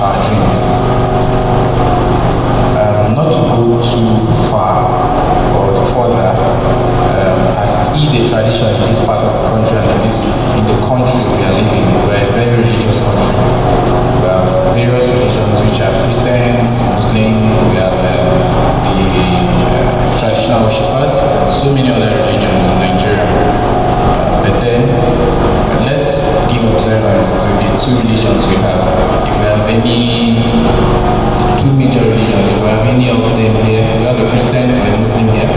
our dreams. Not to go too far or further, as it is a tradition in this part of the country and it is in the country we are living. We are a very religious country. We have various religions which are Christians, Muslims, we have the traditional worshippers, so many other religions in Nigeria. But then, let's give observance to the two religions we have. If we have any two major religions, if we have any of them here, we have a Christian and a Muslim here.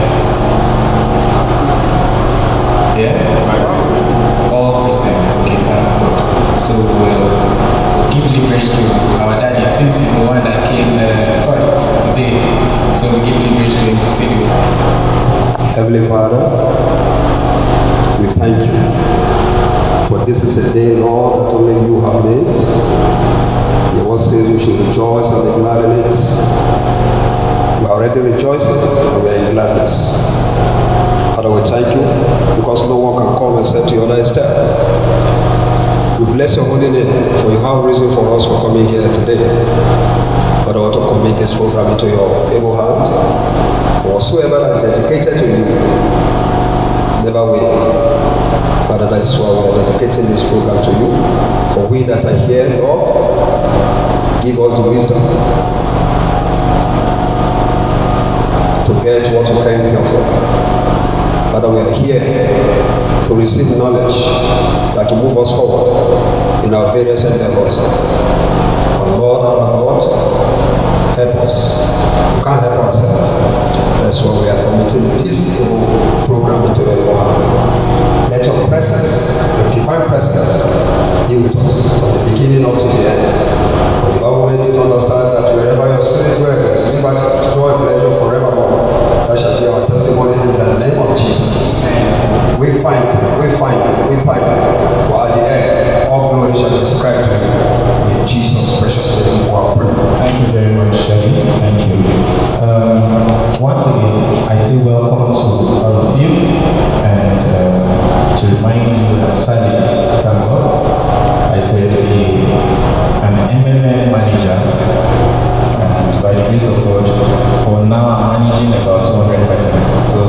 Yeah? All Christians, okay, thank God. So we'll give leverage to our daddy since he's the one that came first today. So we'll give leverage to him to say the word. Heavenly Father, we thank you for this is a day, Lord, that only you have made. Your word says we should rejoice and be glad in it. We are already rejoicing and we are in gladness. Father, we thank you because no one can come except your other step. We bless your holy name for you have reason for us for coming here today. But I want to commit this program into your able hand. Whatsoever that is dedicated to you, never will. Father, that is why we are dedicating this program to you. For we that are here, Lord, give us the wisdom to get what we came here for. Father, we are here to receive knowledge that will move us forward in our various endeavors. Our Lord and our Lord, help us. We can't help ourselves. That's why we are committing this program into your hand. Let your presence, your divine presence, be with us from the beginning up to the end. For the Bible made you to understand that wherever your spirit dwells, liberty, joy, pleasure forevermore. That shall be our testimony in the name of Jesus. We find for at the end, all glory shall be ascribed to you. In Jesus' precious name, we pray. Thank you very much, Shelly. Thank you. Once again, I say welcome to all of you, and to remind you that Sally Sambo, I said I'm an MMA manager, and by the grace of God, for now I'm managing about 200%. So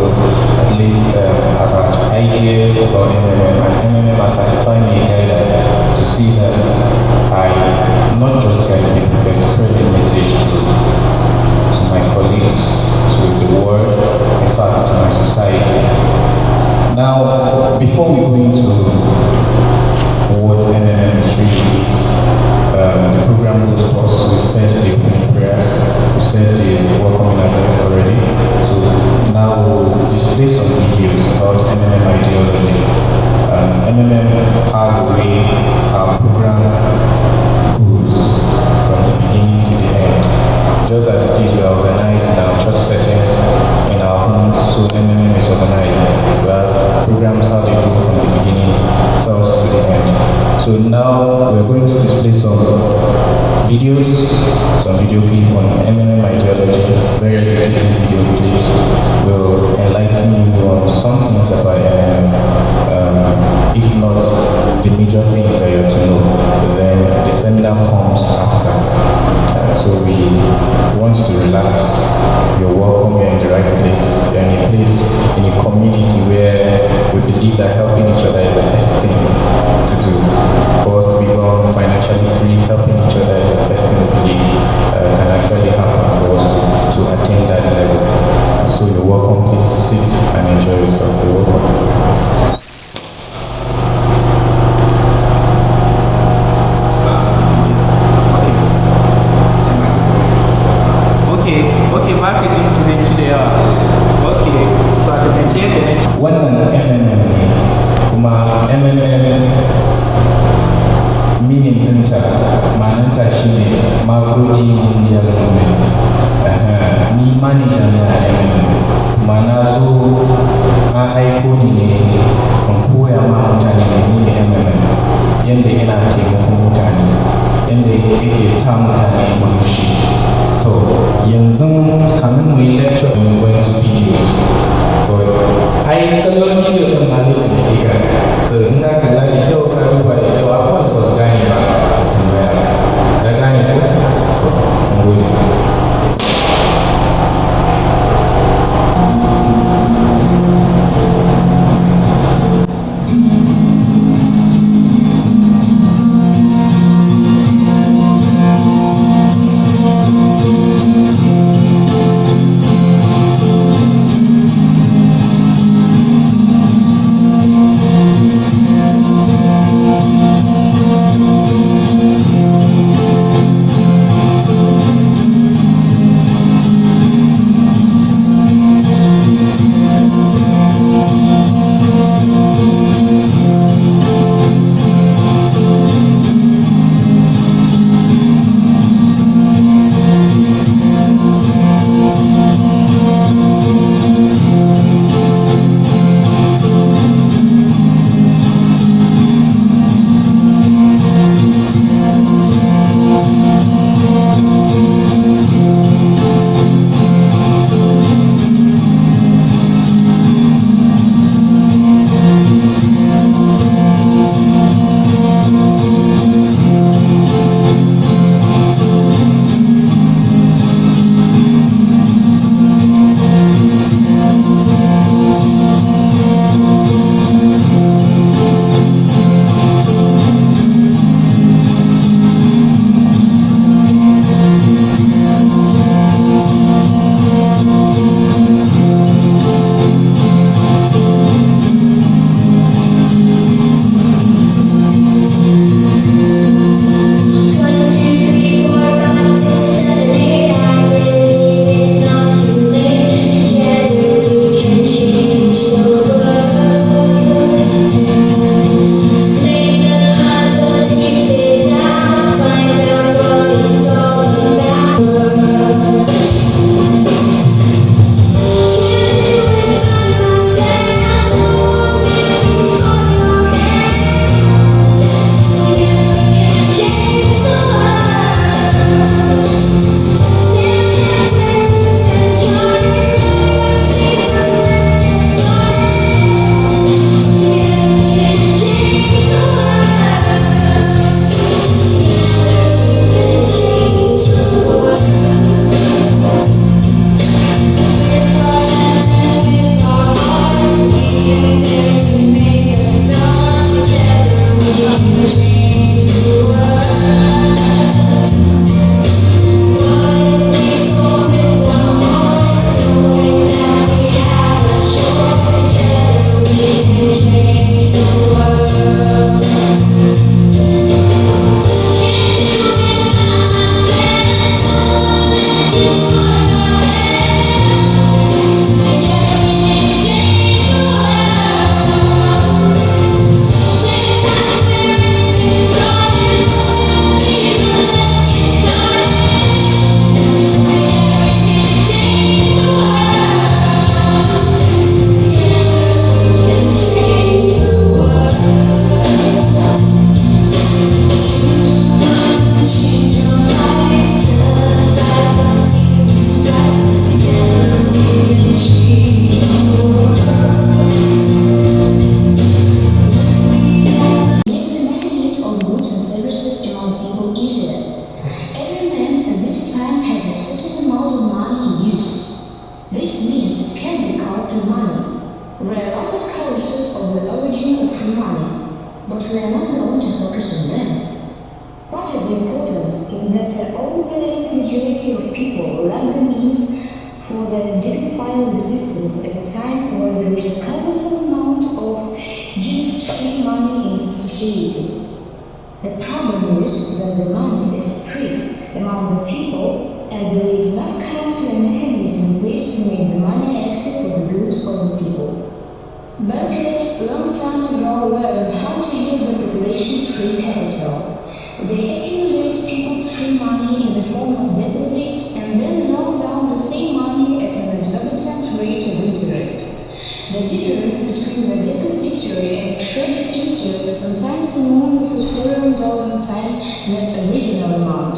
at least I've had ideas about MMA, and MMA has certified me a guide to see that I not just guide people, but spread the message to my colleagues, to the world, in fact to my society. Now, before we go into what MMM really is, the program goes first. We've said the opening prayers, we've said the welcoming address already. So now we'll display some videos about MMM ideology. MMM has a way our program goes from the beginning to the end. Just as it is, we are organized in our church settings, in our homes, so MMM is organized. We have programs how they go from the beginning first to the end. So now we're going to display some videos, some video clips on MMM ideology, very educative video clips. Will enlighten you on some things about MMM, if not the major things that you have to know. But then the seminar comes after. So we want to relax. You're welcome. You're in the right place. You're in a place, in a community where we believe that helping each other is the best thing to do. For us to become financially free, helping each other is the best thing we believe can actually happen for us to attain that level. So you're welcome. Please sit and enjoy yourself. You're welcome. Marketing today okay, so a takaice wannan MMM ne, kuma MMM meaning ɗinta ma'anarta shine Mavrodi Mundial Movement. Ni manager ne a MMM, kuma na zo an aiko ni ne in koya ma mutane ne MMM, yadda ina taimakon mutane, yadda yake sa mutane murmushi. So yanzu kamin mu yi lecture mun going to videos. So ai kallon video din ma zai tafi ka. So in ka kalla da kyau ka duba da kyau akwai da ba gane ba tambaya. Ka gane ko? There are a lot of causes of the origin of free money, but we are not going to focus on them. What is important is that the overwhelming majority of people lack the means for the dignified existence at a time when there is a cumbersome amount of used free money in society. The problem is that the money is spread among the people and there is not currently a mechanism in place to make the money active for the goods of the people. Bankers long time ago learned how to use the population's free capital. They accumulate people's free money in the form of deposits and then loan down the same money at an exorbitant rate of interest. The difference between the depository and credit interest sometimes amounts to several dozen times the original amount.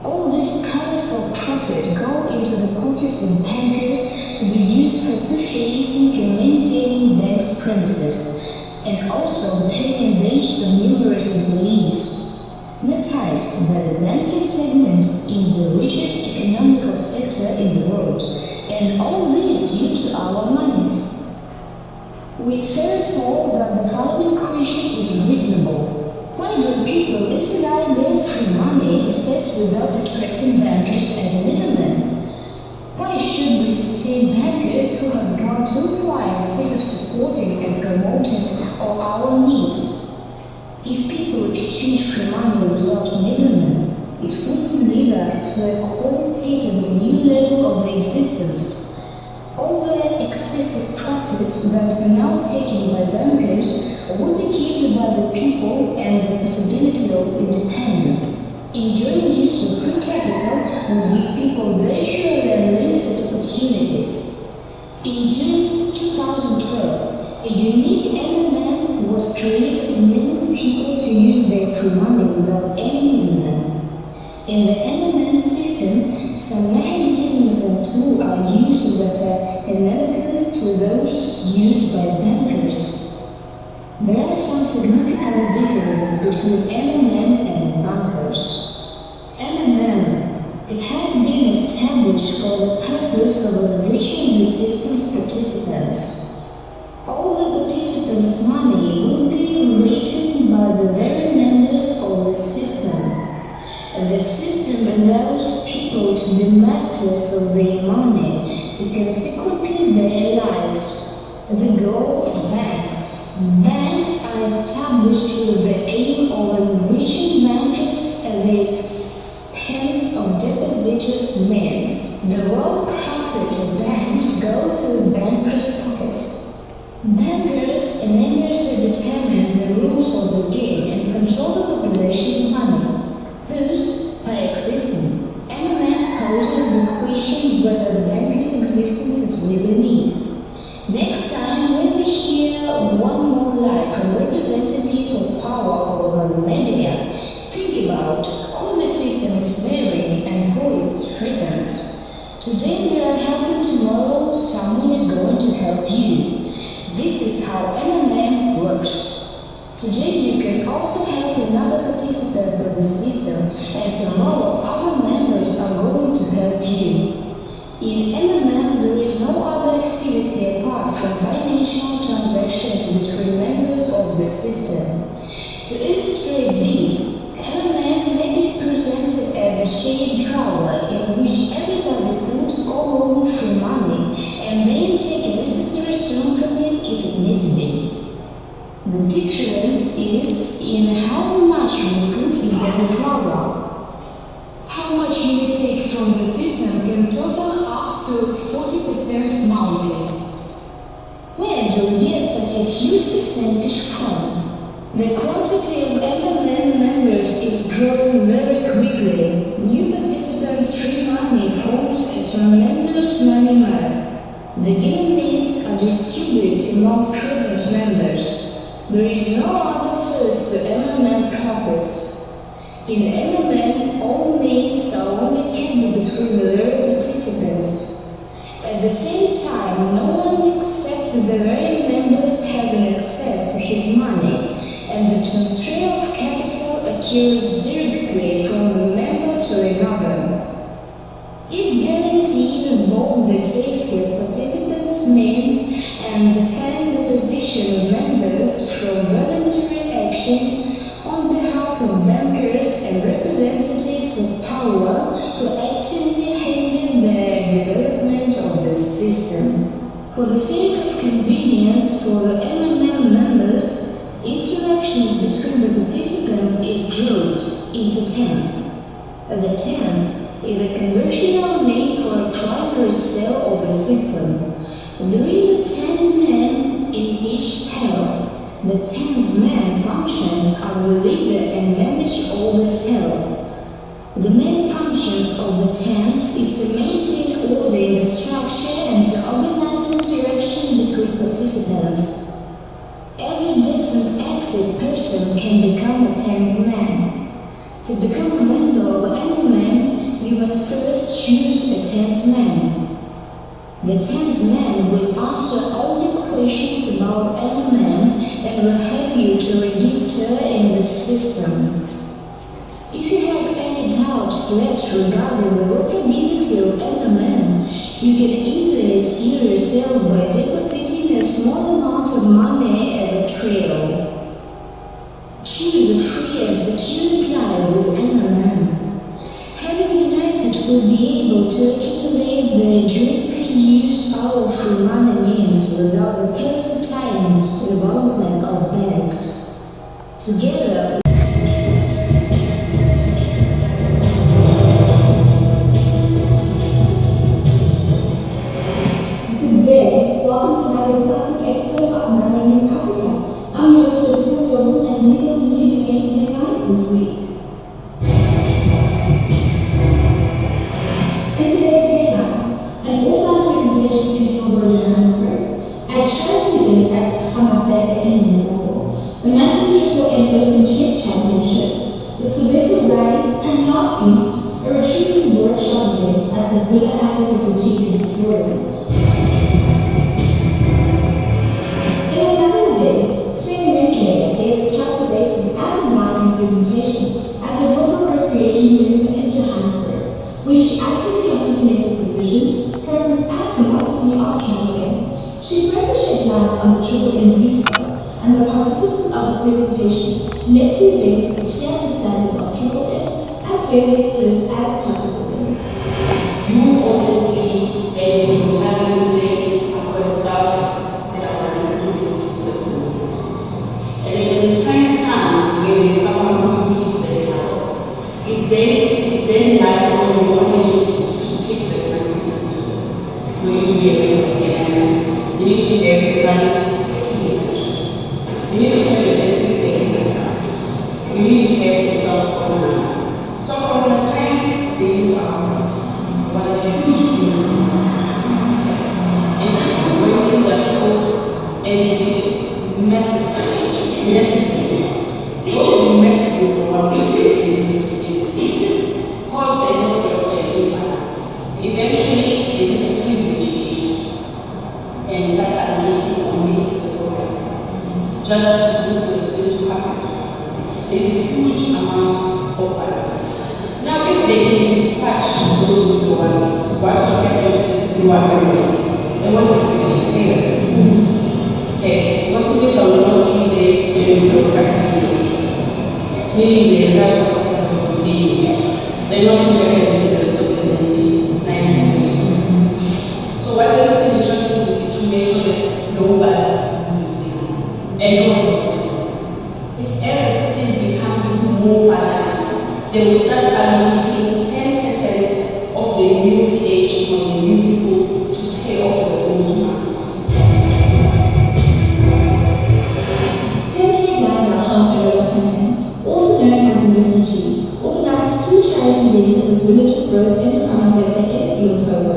All this colossal profit go into the pockets of bankers to be used for purchasing and maintaining banks' premises, and also paying wage of numerous employees. Notice that the banking segment is the richest economical sector in the world, and all this due to our money. We therefore that the following question is reasonable. Why do people utilize their free money assets without attracting bankers and middlemen? Why should we sustain bankers who have gone too far instead of supporting and promoting all our needs? If people exchange free money without middlemen, it wouldn't lead us to a qualitative new level of the existence. All the excessive profits that are now taken by bankers will be kept by the people and the possibility of independence. Enjoying use of free capital will give people virtual and limited opportunities. In June 2012, a unique MMM was created enabling people to use their free money without any middleman. In the MMM system, some mechanisms and tools are used that are analogous to those used by bankers. There are some significant differences between MMM and bankers. MMM, it has been established for the purpose of enriching the system's participants. All the participants' money will be written by the very members of the system. And the system allows people to be masters of their money and consequently their lives. The goal of banks. Banks are established with the aim of enriching bankers at the expense of depositors' means. The raw profit of banks go to the bankers' pockets. Bankers and members determine the rules of the game and control the population's money. Thus, by existing, MMM poses the question whether the bankers' existence is really need. Next time, when we hear one more line from representative of power over the media, think about who the system is sparing and who it threatens. Today we are helping, tomorrow someone is going to help you. This is how MMM works. Today you can also help another participant of the system, and tomorrow other members are going to help you. In MMM there is no other activity apart from financial transactions between members of the system. To illustrate this, MMM may be presented as a shared drawer in which everybody puts all over free money and then take a necessary sum from it if it need be. The difference is in how much you put into the drawer. How much you take from the system can total up to 40% monthly. Where do we get such a huge percentage from? The quantity of MMM members is growing very quickly. New participants' free money forms a tremendous money mass. The given means are distributed among present members. There is no other source to MMM profits. In MMM, all means are only kept between their participants. At the same time, no one except the very members has an access to his money, and the transfer of capital occurs directly from a member to another. It guarantees both the safety of participants' means and the elections on behalf of bankers and representatives of power who actively hinder the development of the system. For the sake of convenience for the MMM members, interactions between the participants is grouped into tens. The tens is a conventional name for a primary cell of the system. There is a 10 men in each cell. The 10's main functions are the leader and manage all the cell. The main functions of the tens is to maintain order in the structure and to organize interaction between participants. Every decent active person can become a tens man. To become a member of MMM, you must first choose a tens man. The tens man will answer all your questions about MMM and will help you to register in the system. If you have any doubts left regarding the workability of MMM, you can easily assure yourself by depositing a small amount of money at the trail. Choose a free and secure cloud with MMM. Having United will be able to accumulate the jointly used powerful money means without the parasitic involvement of banks. Together, Good day. Welcome to another exciting episode of My Name is Africa. I'm your host, Jessica Jordan, and these are the news making headlines this week. In today's headlines, an all-night presentation in Kontagora, Johannesburg, at charity event at Kontagora in Limpopo, the monthly Triple M Open Chess Championship, the Soweto Rally, and lastly, a retreat workshop event at the Villa Africa Boutique in Victoria. In another event, Claire Ridley gave a captivating and enlightening presentation at the Global Recreation Center in Johannesburg, where she accurately articulated the vision, purpose, and philosophy of Triple M. She further shed light on the Triple M resource, and the participants of the presentation left the event with a clear understanding of Triple M and where they stood as participants. You honestly and voluntarily say, I've got 1,000 and I want to do it to the movement. And then when the time comes when there's someone who needs their help, it then lies on the honesty to take the money and to you need to be a member of the MMM. You need to have the valid interest. You need to have a basic banking account. You need to have a self-ownership. So from the time they use our money, it was a huge movement. And when in the post, and they did massive events. Those massive programs that they did caused a number of imbalance. Eventually, they had to freeze the GH and start allocating only the program, just to boost the system to happen. There's a huge amount of balances. Now, if they can dispatch those good ones, what will happen to the people who are coming? They won't be able to pay them. Okay, because the kids will not be there when you go back to meaning the entire South will be there. They're not going to the rest of the 99%. So what the system is trying to do is to make sure that nobody loses them. And no one loses them. As the system becomes more balanced, they will start allocating 10% of the new PH from the new people to pay off the old markets. 10K Ganja Kontagora campaign, also known as Mercy, organized 3 charity events in this village of growth in Kontagora in Limpopo,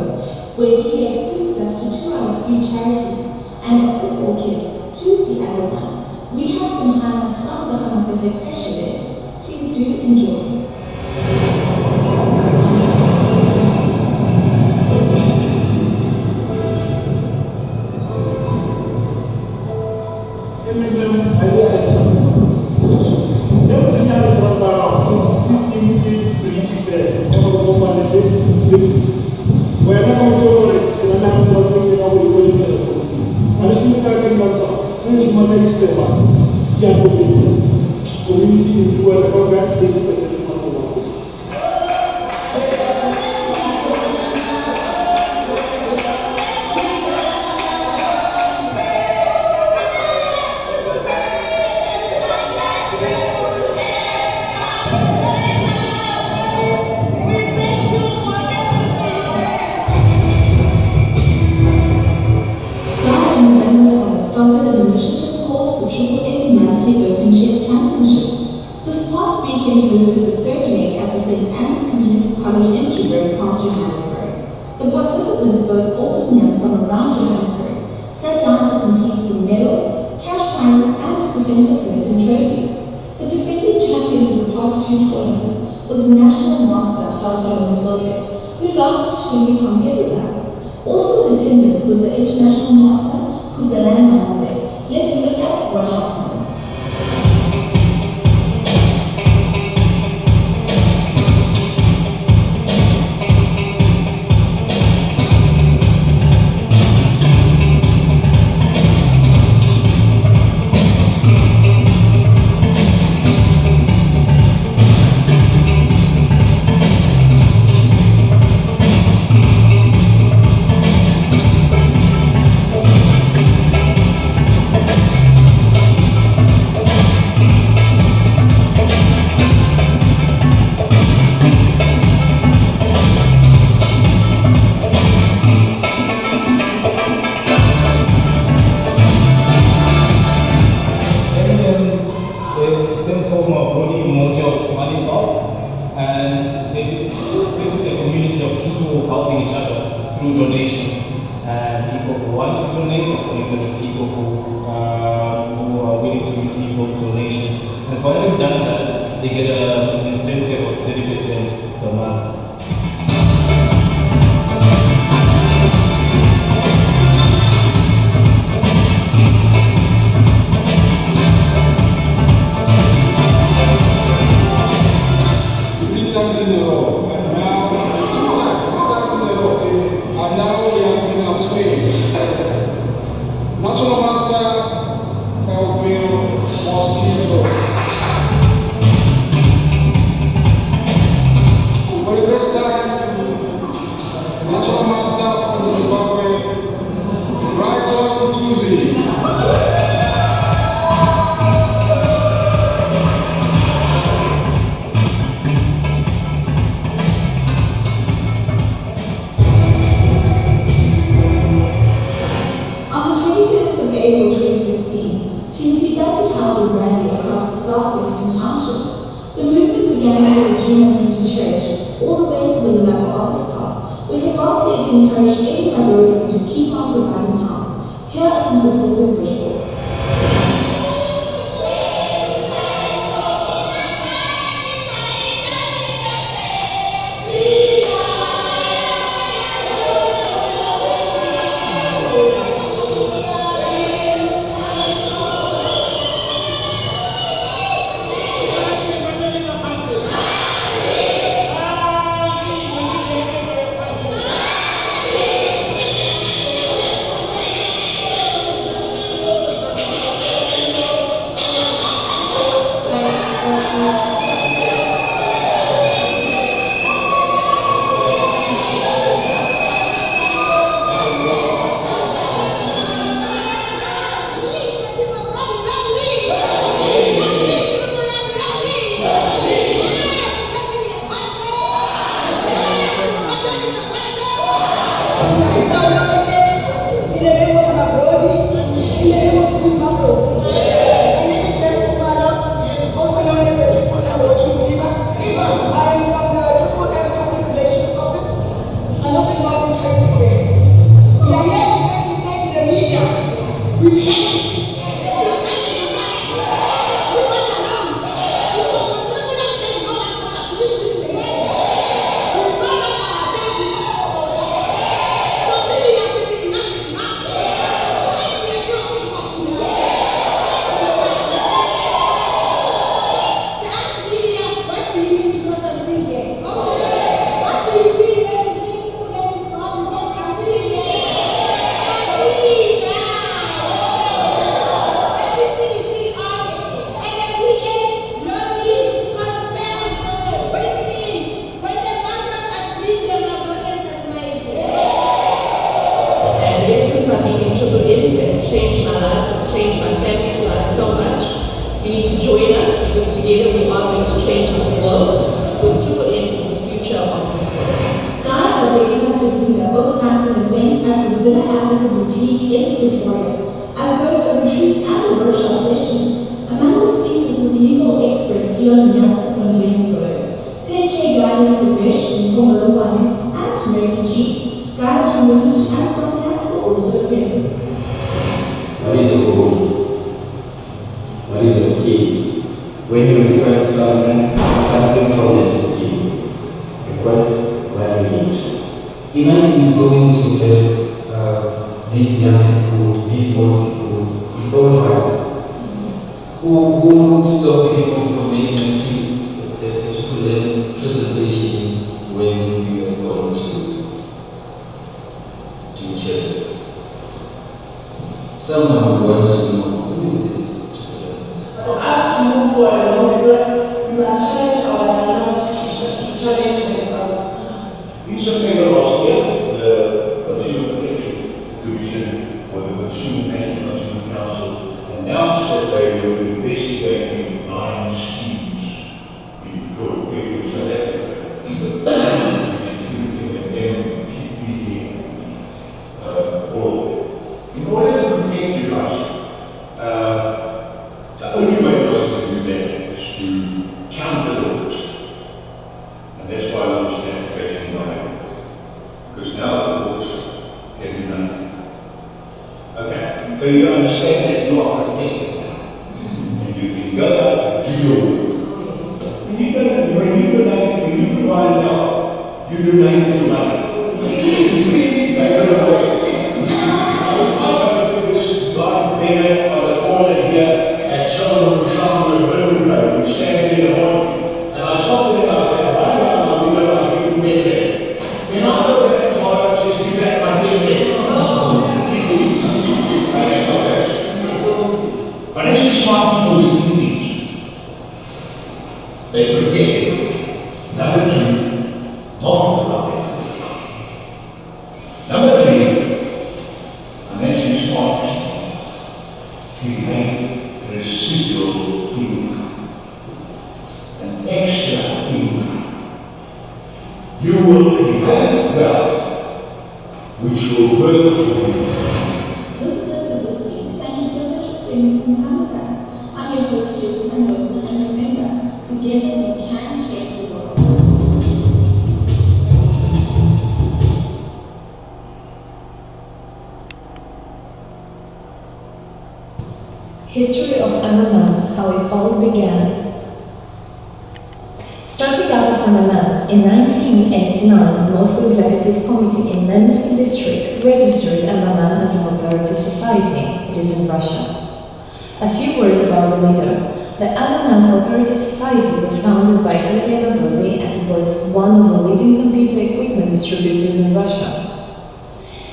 where he gave foodstuffs to 2 out of 3 charities and a football kit to the other one. We have some highlights from the Kontagora crash event. Please do enjoy. community into a program 80% compromise. Started an initiative called the Triple A Monthly Open Chess Championship. This past weekend hosted the third leg at the St. Anne's Community College in Joburg, Johannesburg. The participants, both old and young from around Johannesburg, sat down to compete for medals, cash prizes, and to defend the floats and trophies. The defending champion for the past two tournaments was National Master Kontagora, who lost to Yukon Ezita. Also in attendance was the International Master Let's look at what happened. Through donations, and people who want to donate are connected with people who are willing to receive those donations. And for having done that, they get an incentive of 30% per month. National Master Calvin Mosquito. For the first time, National Master from Zimbabwe, Brighton Tuesday. April 2016, TC Betty held a rally across the southwestern townships. The movement began at the Regina Community Church, all the way to the Lulapa Office Park, where the pastor encouraged every Ivorian to keep on providing help. Here are some supportive visuals. join us because together we are going to change this world, because Triple M is the future of this world. Guides are ready to organize an event at the Villa Africa Boutique in Kontagora. As both the retreat and the workshop session, among the speakers is legal expert Dion Nelson from Johannesburg, 10K guidance progression from Malone and Mercy G. Guidance from Wisdom and Swaziland were also present. What is your goal? What is your skill? When you request something from the system, request what you need. Imagine going to these young people, these old people, it's all fine. Who would stop people from making the student presentation when you are going to church? Someone would want to know who is this. For us to move forward, we must challenge our dynamics to challenge themselves. Recently, last year, the Consumer Protection Commission or the National Consumer Council announced that they were investigating 9 schemes in South Africa. In order to protect your rights, the only way possible to do that is to counter the laws. And that's why I launched the application line. Because now the laws can do nothing. Okay, so you understand that you are protected now. And you can go out and do your work. When you provide help, you donate your money. Freely, they go away. There on the corner here at Solomon Road, which stands in the morning. And I saw them out there, right now, we know I give them there. When I go back to Todd, I says, give back my $10. That's not that. Financially smart people do two things. They protect it. Number 2, multiply it. Number 3, financially smart people. You make residual income, an extra income. You will create wealth which will work for you. This is it for this week. Thank you so much for spending some time with us. I'm your host, Jessica Nova, and remember, together we can change the world. History of MMM, how it all began. Starting out with MMM, in 1989, Moscow Executive Committee in Leninsky District registered MMM as a cooperative society. It is in Russia. A few words about the leader. The MMM Cooperative Society was founded by Sergei Mavrodi and was one of the leading computer equipment distributors in Russia.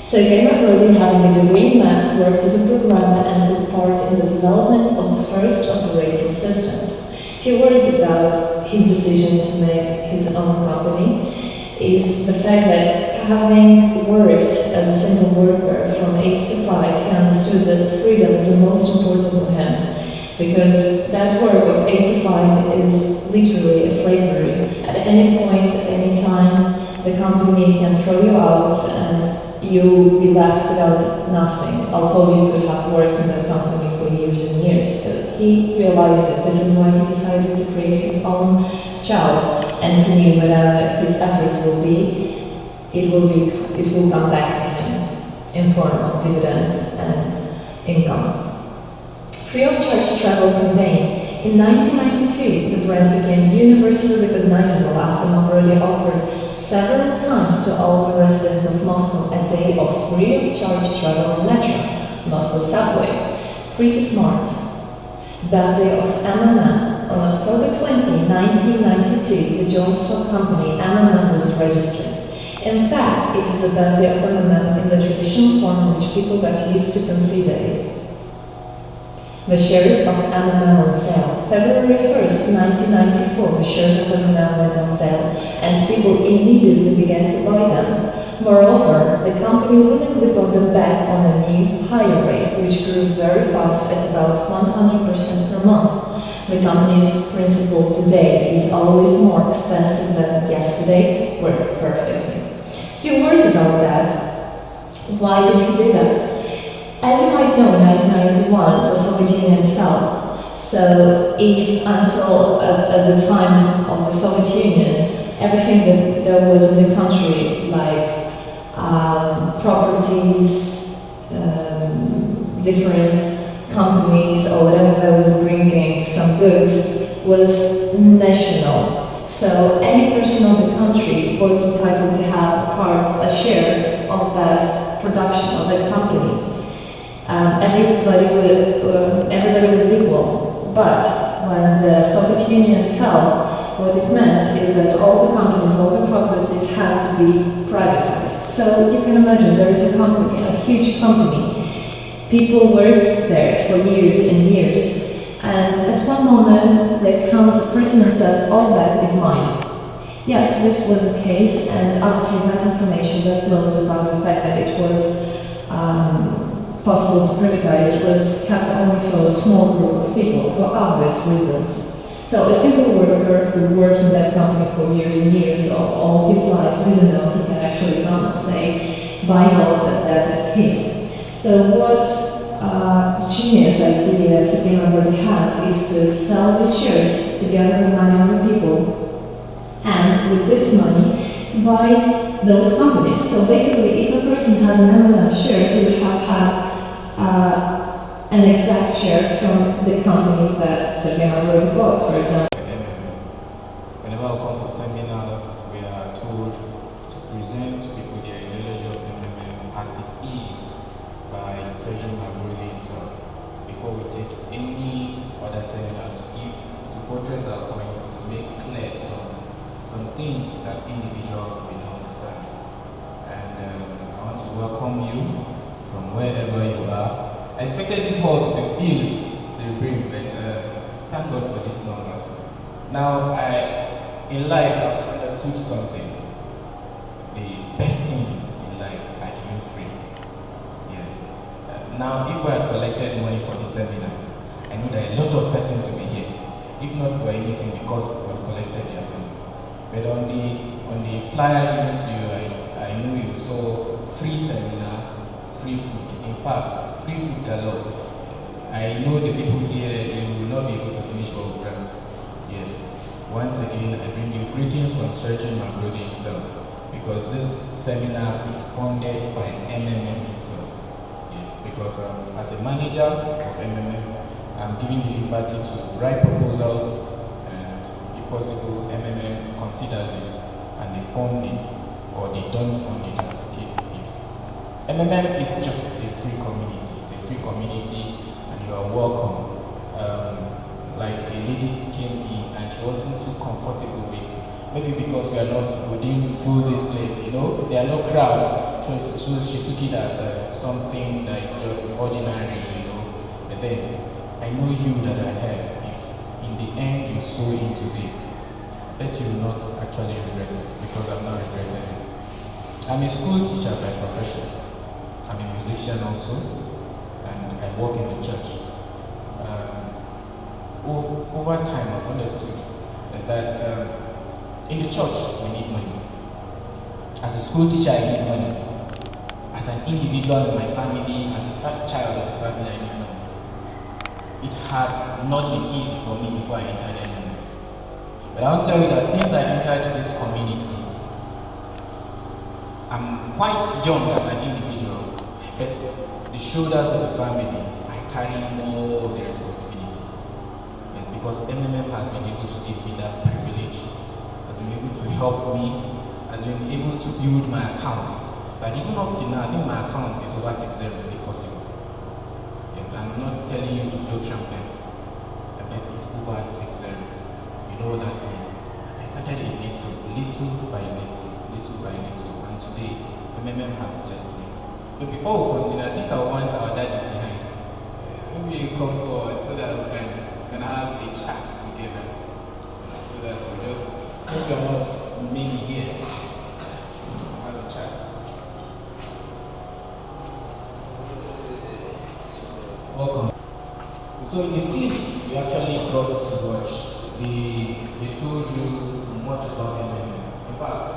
Sergei Mavrodi, having a degree in maths, worked as a programmer and took part in the development of the first operating systems. A few words about his decision to make his own company is the fact that having worked as a single worker from 8 to 5, he understood that freedom is the most important for him, because that work of 8 to 5 is literally a slavery. At any point, at any time, the company can throw you out and you'll be left without nothing, although you could have worked in that company for years and years. So he realized that this is why he decided to create his own child, and he knew whatever his efforts will be, it will come back to him in form of dividends and income. Free of charge travel campaign. In 1992, the brand became universally recognizable after Mavrodi offered several times to all the residents of Moscow a day of free of charge travel in metro, Moscow subway. Pretty smart. Birthday of MMM. On October 20, 1992, the joint stock company MMM was registered. In fact, it is the birthday of MMM in the traditional form in which people got used to consider it. The shares of MMM on sale. February 1st, 1994, the shares of MMM went on sale, and people immediately began to buy them. Moreover, the company willingly bought them back on a new, higher rate, which grew very fast at about 100% per month. The company's principle today is always more expensive than yesterday worked perfectly. A few words about that. Why did he do that? As you might know, in 1991, the Soviet Union fell. So if until at the time of the Soviet Union, everything that there was in the country, like properties, different companies or whatever that was bringing some goods, was national. So any person of the country was entitled to have a share of that production, of that company. Everybody was equal. But when the Soviet Union fell, what it meant is that all the companies, all the properties had to be privatized. So you can imagine there is a company, a huge company. People worked there for years and years. And at one moment there comes a person and says, all that is mine. Yes, this was the case, and obviously that information that knows about the fact that it was possible to privatize was kept only for a small group of people for obvious reasons. So a simple worker who worked in that company for years and years, or all his life, didn't know he can actually come and say by law that that is his. So what genius idea Sabine already had is to sell these shares to gather the money of the people, and with this money to buy those companies. So basically, if a person has an MMM share, he would have had an exact share from the company that Sergei already bought, for example. Whenever I come for seminars, we are told to present to people the ideology of MMM as it is by Sergei himself before we take any other seminar to portray our point, to make clear some things that individuals may not understand. And I want to welcome you from wherever you are. I expected this hall to be filled to the brim, but thank God for this numbers. Now, in life, I've understood something. The best things in life are given free. Yes. Now, if I had collected money for this seminar, I know that a lot of persons will be here. If not for anything, because we have collected their money. But on the flyer given to you, I know you saw free seminar, free food. In fact, free food galore. I know the people here, you will not be able to finish what we grant. Yes. Once again, I bring you greetings from Sergei himself, because this seminar is funded by MMM itself. Yes, because as a manager of MMM, I'm giving the liberty to write proposals, and if possible, MMM considers it and they fund it, or they don't fund it as the case is. MMM is just a free community. It's a free community, and you are welcome. Like a lady came in and she wasn't too comfortable with, maybe because we didn't fill this place, there are no crowds, so she took it as something that is just ordinary, But then, I know you that I have, if in the end you sow into this, that you will not actually regret it, because I'm not regretting it. I'm a school teacher by profession. I'm a musician also, and I work in the church. Over time, I've understood that in the church, we need money. As a school teacher, I need money. As an individual in my family, as the first child of the family, I need money. It had not been easy for me before I entered MMM. But I'll tell you that since I entered this community, I'm quite young as an individual, but the shoulders of the family, I carry more of the responsibility. Yes, because MMM has been able to give me that privilege, has been able to help me, has been able to build my account. But even up to now, I think my account is over 6 zeros if possible. Yes, I'm not telling you to blow trumpet, but it's over 6 zeros. You know what that means? I started a little by little, and today, MMM has blessed me. But before we continue, I think I want our daddies behind. Maybe you come forward so that we can have a chat together. So that we just, since we are not many here, have a chat. So in the clips you actually got to watch, they told you much about MMA. In fact,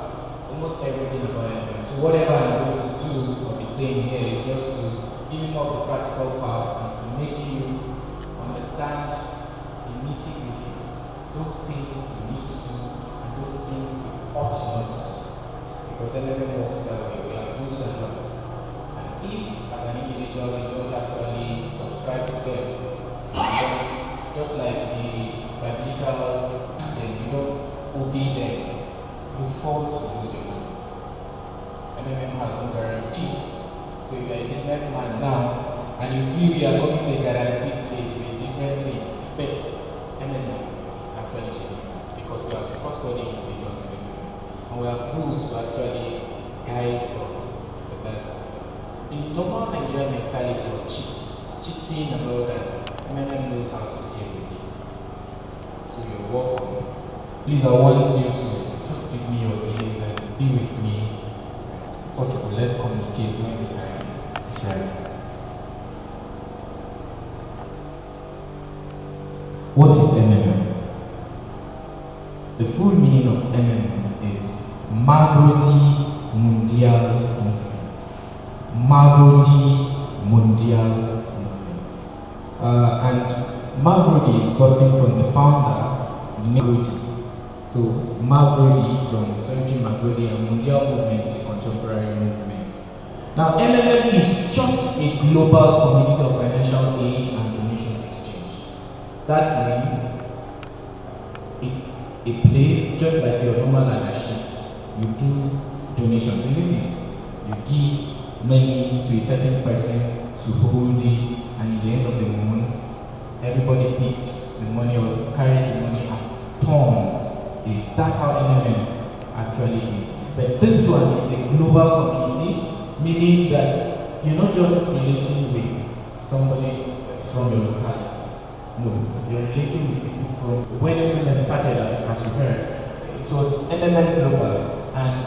almost everything about MMA. So whatever I'm going to do or be saying here is just to give you more of the practical part and to make you understand the nitty-gritties, those things you need to do and those things you ought not to do. Because MMA works that way. We have do's and don'ts. And if, as an individual, you don't actually subscribe to them, just like the biblical, then you don't obey them, you fall to lose your money. MMM has no guarantee. So if you're a businessman now and you feel you are going to a guaranteed place, a different thing, but MMM is actually genuine because we are trustworthy individuals in MMM and we have rules to actually guide us. But the normal Nigerian mentality of cheating and all that, MMM knows how to deal with it. So you're welcome. Please, I want you to just give me your ears and be with me. If possible, let's communicate when the time is right. What is MMM? The full meaning of MMM is Mavrodi Mundial Movement. Mavrodi Mundial Movement. And Mavrodi is gotten from the founder, Mavrodi. So Mavrodi from Sergio Mavrodi, and Mundial Movement is a contemporary movement. Now MMM is just a global community of financial aid and donation exchange. That means it's a place just like your normal anarchy. You do donations, isn't it? You give money to a certain person to hold it, and at the end of the month, everybody picks the money or carries the money as tons. That's how MMM actually is. But this one is a global community, meaning that you're not just relating with somebody from your locality. No, you're relating with people from when MMM started, as you heard. It was MMM Global, and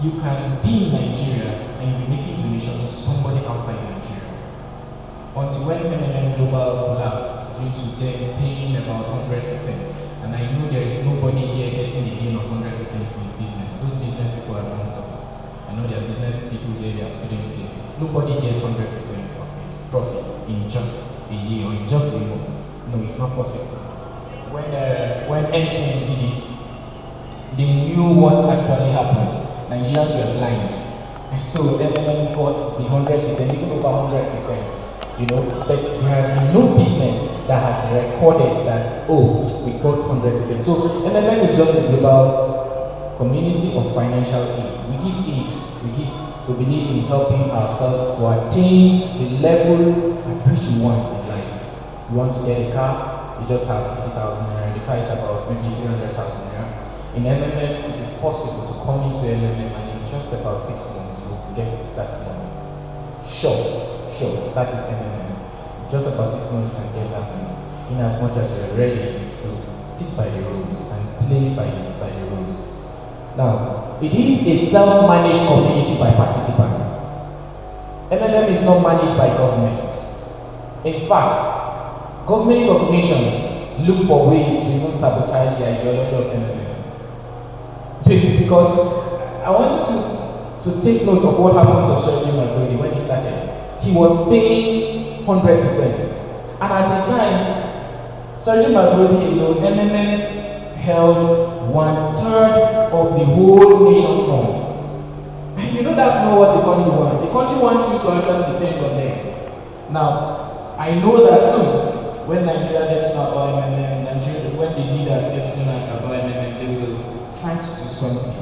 you can be in Nigeria and you'll be making donations to somebody outside Nigeria. Until when MMM Global collapsed due to them paying about 100%. And I know there is nobody here getting a gain of 100% in his business. Those business people are nonsense. I know there are business people there, there are students here. Nobody gets 100% of his profit in just a year or in just a month. No, it's not possible. When MTN did it, they knew what actually happened. Nigerians were blind. And so MMM got the 100%, even over 100%. You know, but there has been no business that has recorded that, oh, we got 100%. So MMM is just a global community of financial aid. We give aid, we believe in helping ourselves to attain the level at which we want in life. You want to get a car, you just have 50,000 naira, the car is about maybe 300,000 naira. In MMM, it is possible to come into MMM and in just about 6 months you will get that money. Sure, that is MMM. Just about 6 months you can get that money, in as much as you are ready to stick by the rules and play by the rules. Now, it is a self-managed community by participants. MMM is not managed by government. In fact, government of nations look for ways to even sabotage the ideology of MMM. Because I want you to take note of what happened to Sergio Mavrodi when he started. He was paying 100%. And at the time, Sergio Mavrodi alone, MMM held 1/3 of the whole nation fund. And you know that's not what the country wants. The country wants you to actually depend on them. Now, I know that soon, when Nigeria gets to know about MMM, when the leaders get to know about MMM, they will try to do something.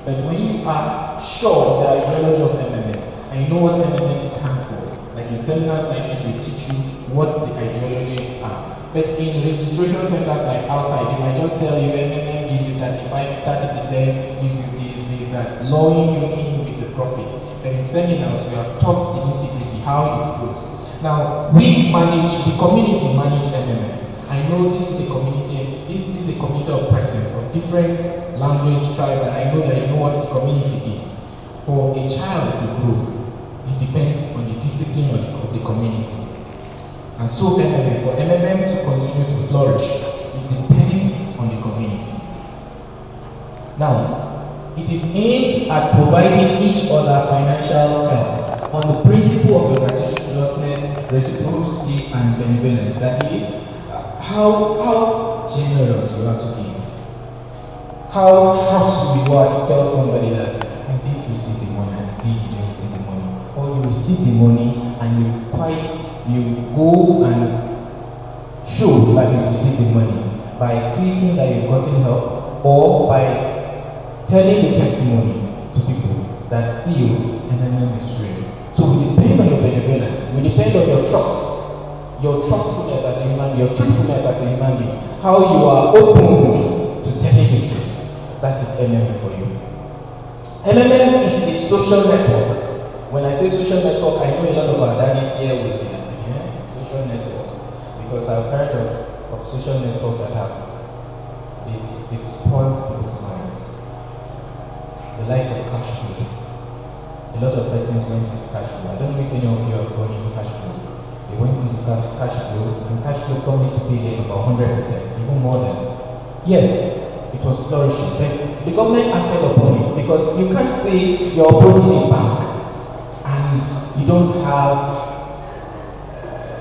But when you are sure of the ideology of MMM, and you know what MMM stands for, like in seminars like this, we teach you what the ideologies are. But in registration centers like outside, they might just tell you MMM gives you 30%, gives you this, that, luring you in with the profit. But in seminars, we are taught the nitty-gritty, how it goes. Now, we manage, the community manage MMM. I know this is a community, this is a community of persons of different language, tribe, and I know that you know what the community is. For a child to grow, it depends on the discipline of the community. And so MMM, for MMM to continue to flourish, it depends on the community. Now, it is aimed at providing each other financial help on the principle of gratuitousness, reciprocity, and benevolence. That is, how generous you are to give, how trustful you are to tell somebody that you did receive the money and indeed you didn't receive the money, or you receive the money and you go and show that you received the money by clicking that you've gotten help, or by telling the testimony to people that see you and then is real. So we depend on your benevolence, we depend on your trust, your trustfulness as a human being, your truthfulness as a human being, how you are open to telling the truth. That is MMM for you. MMM is a social network. When I say social network, I know a lot of our daddies here will be like, yeah, social network. Because I've heard of social network that they've spoiled people's mind. The likes of cash flow. A lot of persons went into cash flow. I don't know if any of you are going into cash flow. They went into cash flow, and cash flow promised to pay them about 100%, even more than. Yes, it was flourishing, but the government acted upon it, because you can't say you're operating a bank and you don't have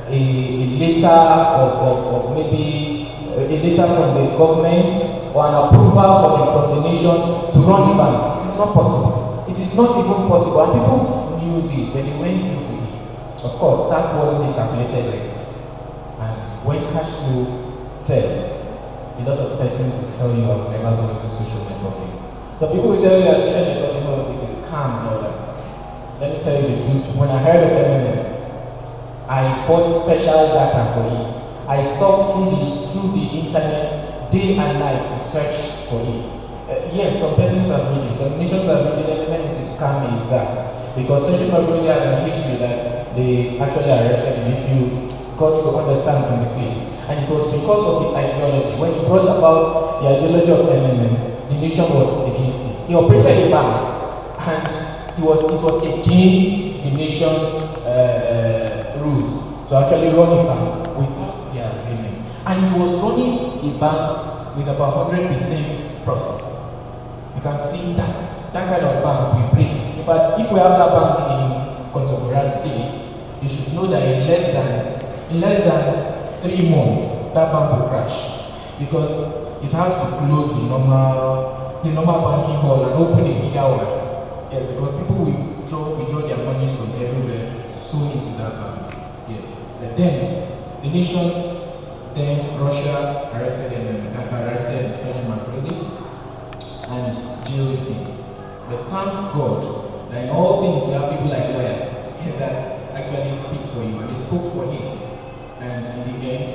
a letter of maybe a letter from the government or an approval from the nation to run the bank. It is not possible. It is not even possible. And people knew this, but they went into it. Of course, that wasn't a calculated risk. And when cash flow fell, a lot of persons will tell you, I will never go into social networking. So people will tell you that social networking is a scam and all that. Let me tell you the truth. When I heard of MMM, I bought special data for it. I sought through the internet day and night to search for it. Yes, some persons are reading, some nations are reading MMM is a scam, is that. Because Central Macedonia has a history that they actually arrested him, if you got to understand from the clip. And it was because of his ideology. When he brought about the ideology of MMM, the nation was against it. He operated a bank, and it was against the nation's rules to actually run a bank without their agreement. And he was running a bank with about 100% profit. You can see that kind of bank we break. In fact, if we have that bank in Kontagora today, you should know that in less than 3 months, that bank will crash, because it has to close the normal banking hall and open a bigger one. Yes, because people will withdraw their money from everywhere to sow into that bank. Yes, but then the nation, then Russia arrested Sergei Magnitsky and jailed him. But thank God that in all things we have people like lawyers that actually speak for you, and they spoke for him. And in the end,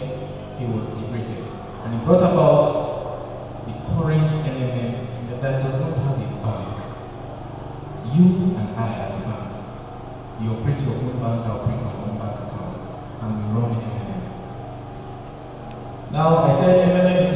he was liberated. And he brought about the current MMM that does not have a bank. You and I are the bank. You operate your own bank, I operate my own bank account, and we run MMM. Now, I said MMM is a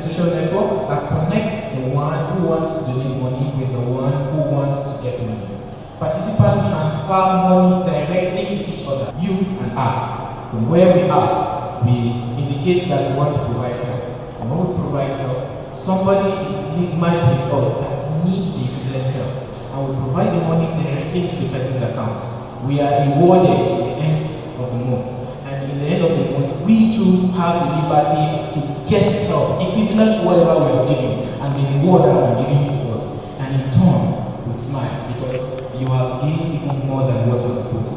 social network that connects the one who wants to donate money with the one who wants to get money. Participants transfer money directly to each other, you and I. From where we are, we indicate that we want to provide help. And when we provide help, somebody is merged with us that needs the equivalent help. And we provide the money directly into the person's account. We are rewarded at the end of the month. And in the end of the month, we too have the liberty to get help, equivalent to whatever we are giving, and the reward that we are giving to us. And in turn, we smile, because you have gained even more than what you have put.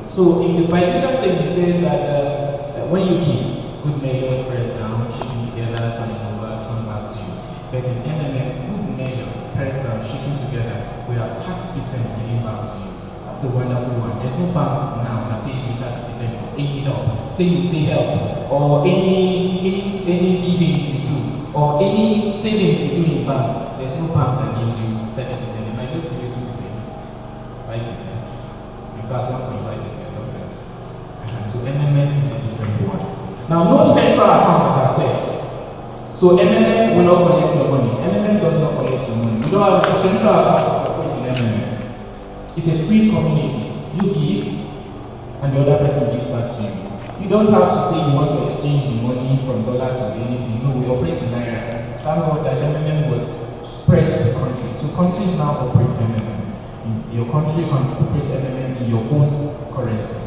So in the Bible saying, it says that when you give, good measures press down, shaking together, turning over, turn back to you. But in MMM, good measures press down, shaking together, we have 30% giving back to you. That's a wonderful one. There's no bank now that pays you 30% for any help. Say you say help, or any givings you do, or any savings you do in bank. There's no bank that gives you 30%. They might just give you 2%, 5%. In fact, 1.5%. So MMM is a different one. Now, no central account, as I said. So MMM will not collect your money. MMM does not collect your money. You don't have a central account for in MMM. It's a free community. You give, and the other person gives back to you. You don't have to say you want to exchange the money from dollar to anything. No, we operate in Naira. Thank God that MMM was spread to the country. So countries now operate MMM. Your country can operate MMM in your own currency.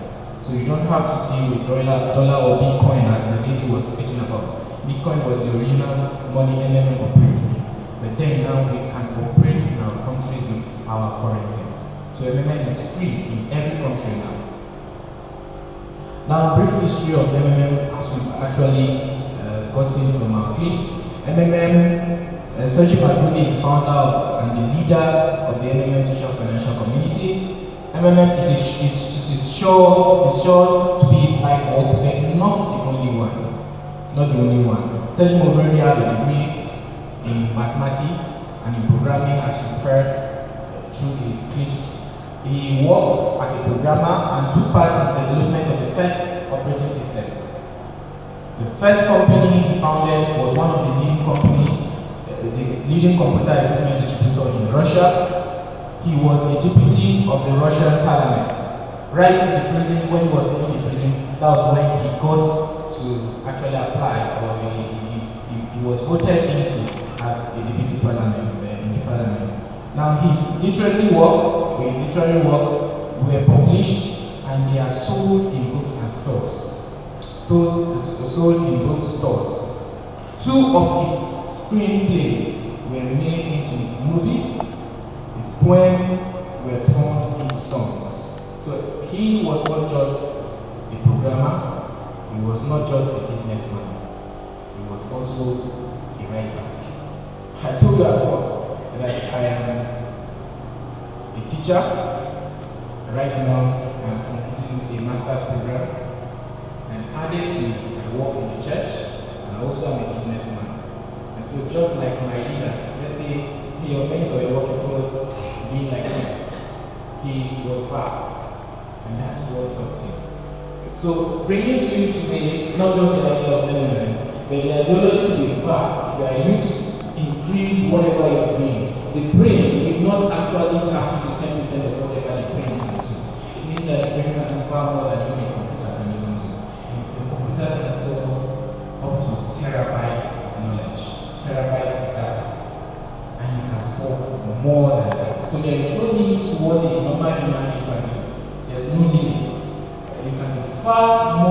So you don't have to deal with dollar or Bitcoin as the lady was speaking about. Bitcoin was the original money MMM operated. But then now we can operate in our countries with our currencies. So MMM is free in every country now. Now, brief history of MMM as we've actually gotten from our clips. MMM, Sergio Magrudi is the founder and the leader of the MMM Social Financial Community. MMM is sure to be his life work, but not the only one. Not the only one. Sergio Magrudi had a degree in mathematics and in programming, as you heard through the clips. He worked as a programmer and took part in the development of the first operating system. The first company he founded was one of the leading computer equipment distributor in Russia. He was a deputy of the Russian parliament. Right in the prison, when he was in the prison, that was when he got to actually apply, or he was voted into as a deputy parliament in the parliament. Now his literary work were published and they are sold in books and stores. Sold in bookstores. 2 of his screenplays were made into movies. His poems were turned into songs. So he was not just a programmer, he was not just a businessman, he was also a writer. I told you at first that I am a teacher. Right now I'm completing a master's program, and added to it, I work in the church, and also I'm a businessman. And so just like my leader, let's say your mentor you're working towards being like him, he was fast, and that's what helped him. So bringing to you today, not just the idea of MMM, but the ideology to be fast. If you are youth, increase whatever you're doing. The brain will not actually tap into 10% of whatever the brain can do. It means that the brain can do far more than any computer can even do. The computer can store up to terabytes of knowledge, terabytes of data, and you can store more than that. So there is no limit to what a normal human being can do. There's no limit. You can do far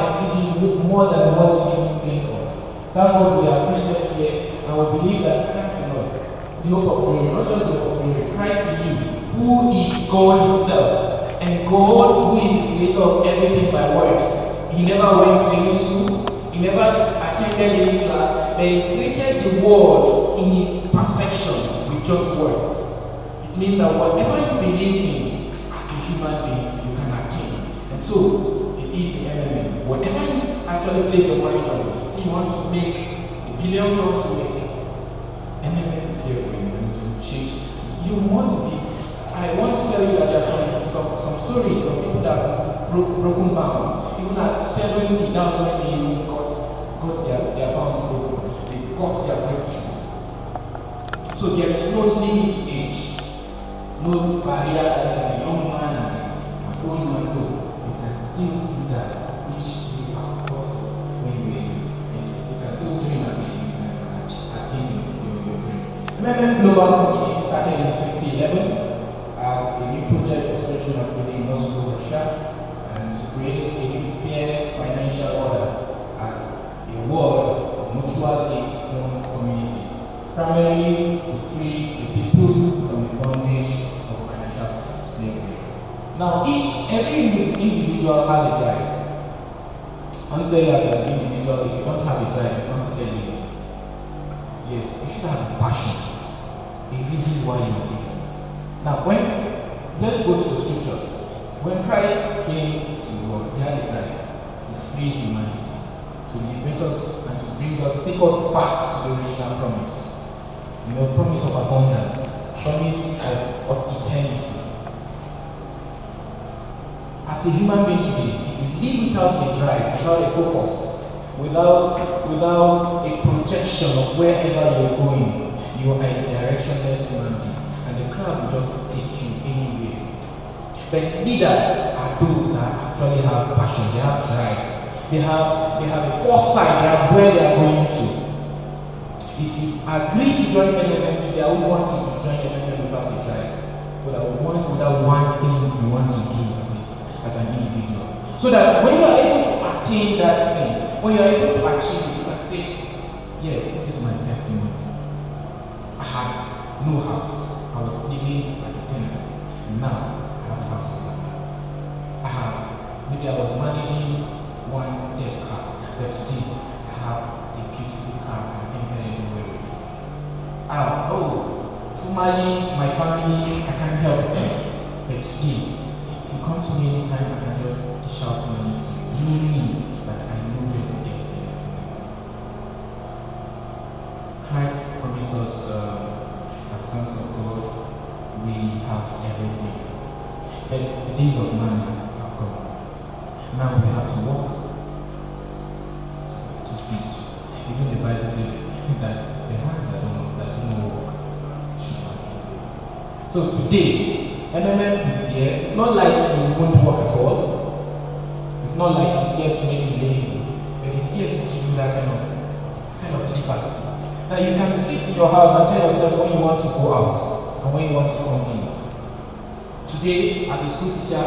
exceeding more than what you can think of. Thank God we are Christians here, and we believe that Christ in us, the hope of glory, not just the hope of glory, Christ in you, who is God himself, and God who is the creator of everything by word. He never went to any school, he never attended any class, but he created the world in its perfection with just words. It means that whatever you believe in as a human being, you can attain. And so, it is the MMM. Whatever you actually place your mind on, see you want to make the billions you want to make, MMM is here for you to change. You must be. I want to tell you that there are some stories of people that have broken bounds. Even at 70, that's when they got their bounds broken. They got their breakthrough. So there is no limit to age, no barrier that a young man and an old man do. You can still do that, which you are taught when you were youth. Yes, you can still dream as a youth and attain your dream. MMM Global Community started in 2011 as a new project of social activity in Moscow, Russia, and to create a new fair financial order as a world of mutual aid community, primarily to free the people from the bondage of financial slavery. Now, every individual has a drive. I'm telling you as an individual, if you don't have a drive, you must tell you. Yes, you should have a passion, a reason why you are living. Now, let's go to the scriptures. When Christ came to the world, he had a drive to free humanity, to liberate us, and to take us back to the original promise. You know, promise of abundance, promise of eternity. As a human being today, if you live without a drive, without a focus, without a projection of wherever you're going, you are a directionless human being, and the crowd will just take you anywhere. But leaders are those that actually have passion, they have drive, they have a foresight, they have where they are going to. If you agree to join MMM today, I would want you to join MMM without a drive, without one thing you want to do as an individual. So that when you are able to attain that thing, when you are able to achieve it, you can say, yes, this is my testimony. I had no house. I was living as a tenant. Now I have a house. Maybe I was managing one dead car, but today I have a beautiful car and I can tell you where it is. Formerly my family, I can't help them, but today, if you come to me anytime, I can just dish out money to you. You mean that I know where to get the next thing. Christ promised us, as sons of God, we have everything. But the days of man are gone. Now we have to walk to feed. Even the Bible says that the hands that don't walk should not eat. So today, MMM is here. It's not like you won't work at all. It's not like it's here to make you lazy, but it's here to give you that kind of liberty. Now you can sit in your house and tell yourself when you want to go out and when you want to come in. Today, as a school teacher,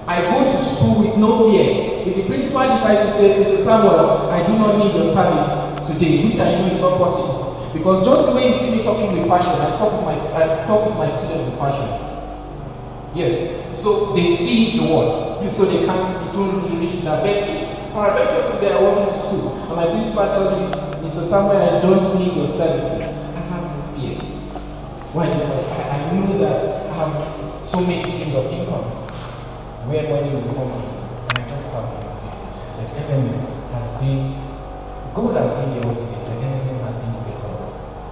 I go to school with no fear. If the principal decides to say, Mr. Samuel, I do not need your service today, which I know is not possible. Because just the way you see me talking with passion, I talk with my students with passion. Yes. So they see the words. So they can't, it won't really reach that. But for adventures today, I walk into school, and my principal tells me, Mr. Samuel, I don't need your services. I have no fear. Why? Because I know that I have so many streams of income where money will come and I don't have any fear. Like MMM has been, God has been here also, like MMM has been the God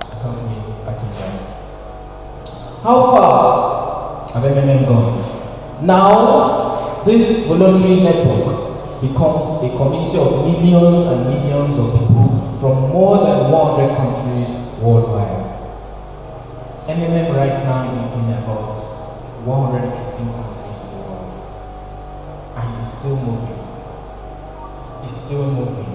to help me achieve that. How far have MMM gone? Now, this voluntary network becomes a community of millions and millions of people from more than 100 countries worldwide. MMM right now is in about 118 countries in the world. And it's still moving. It's still moving.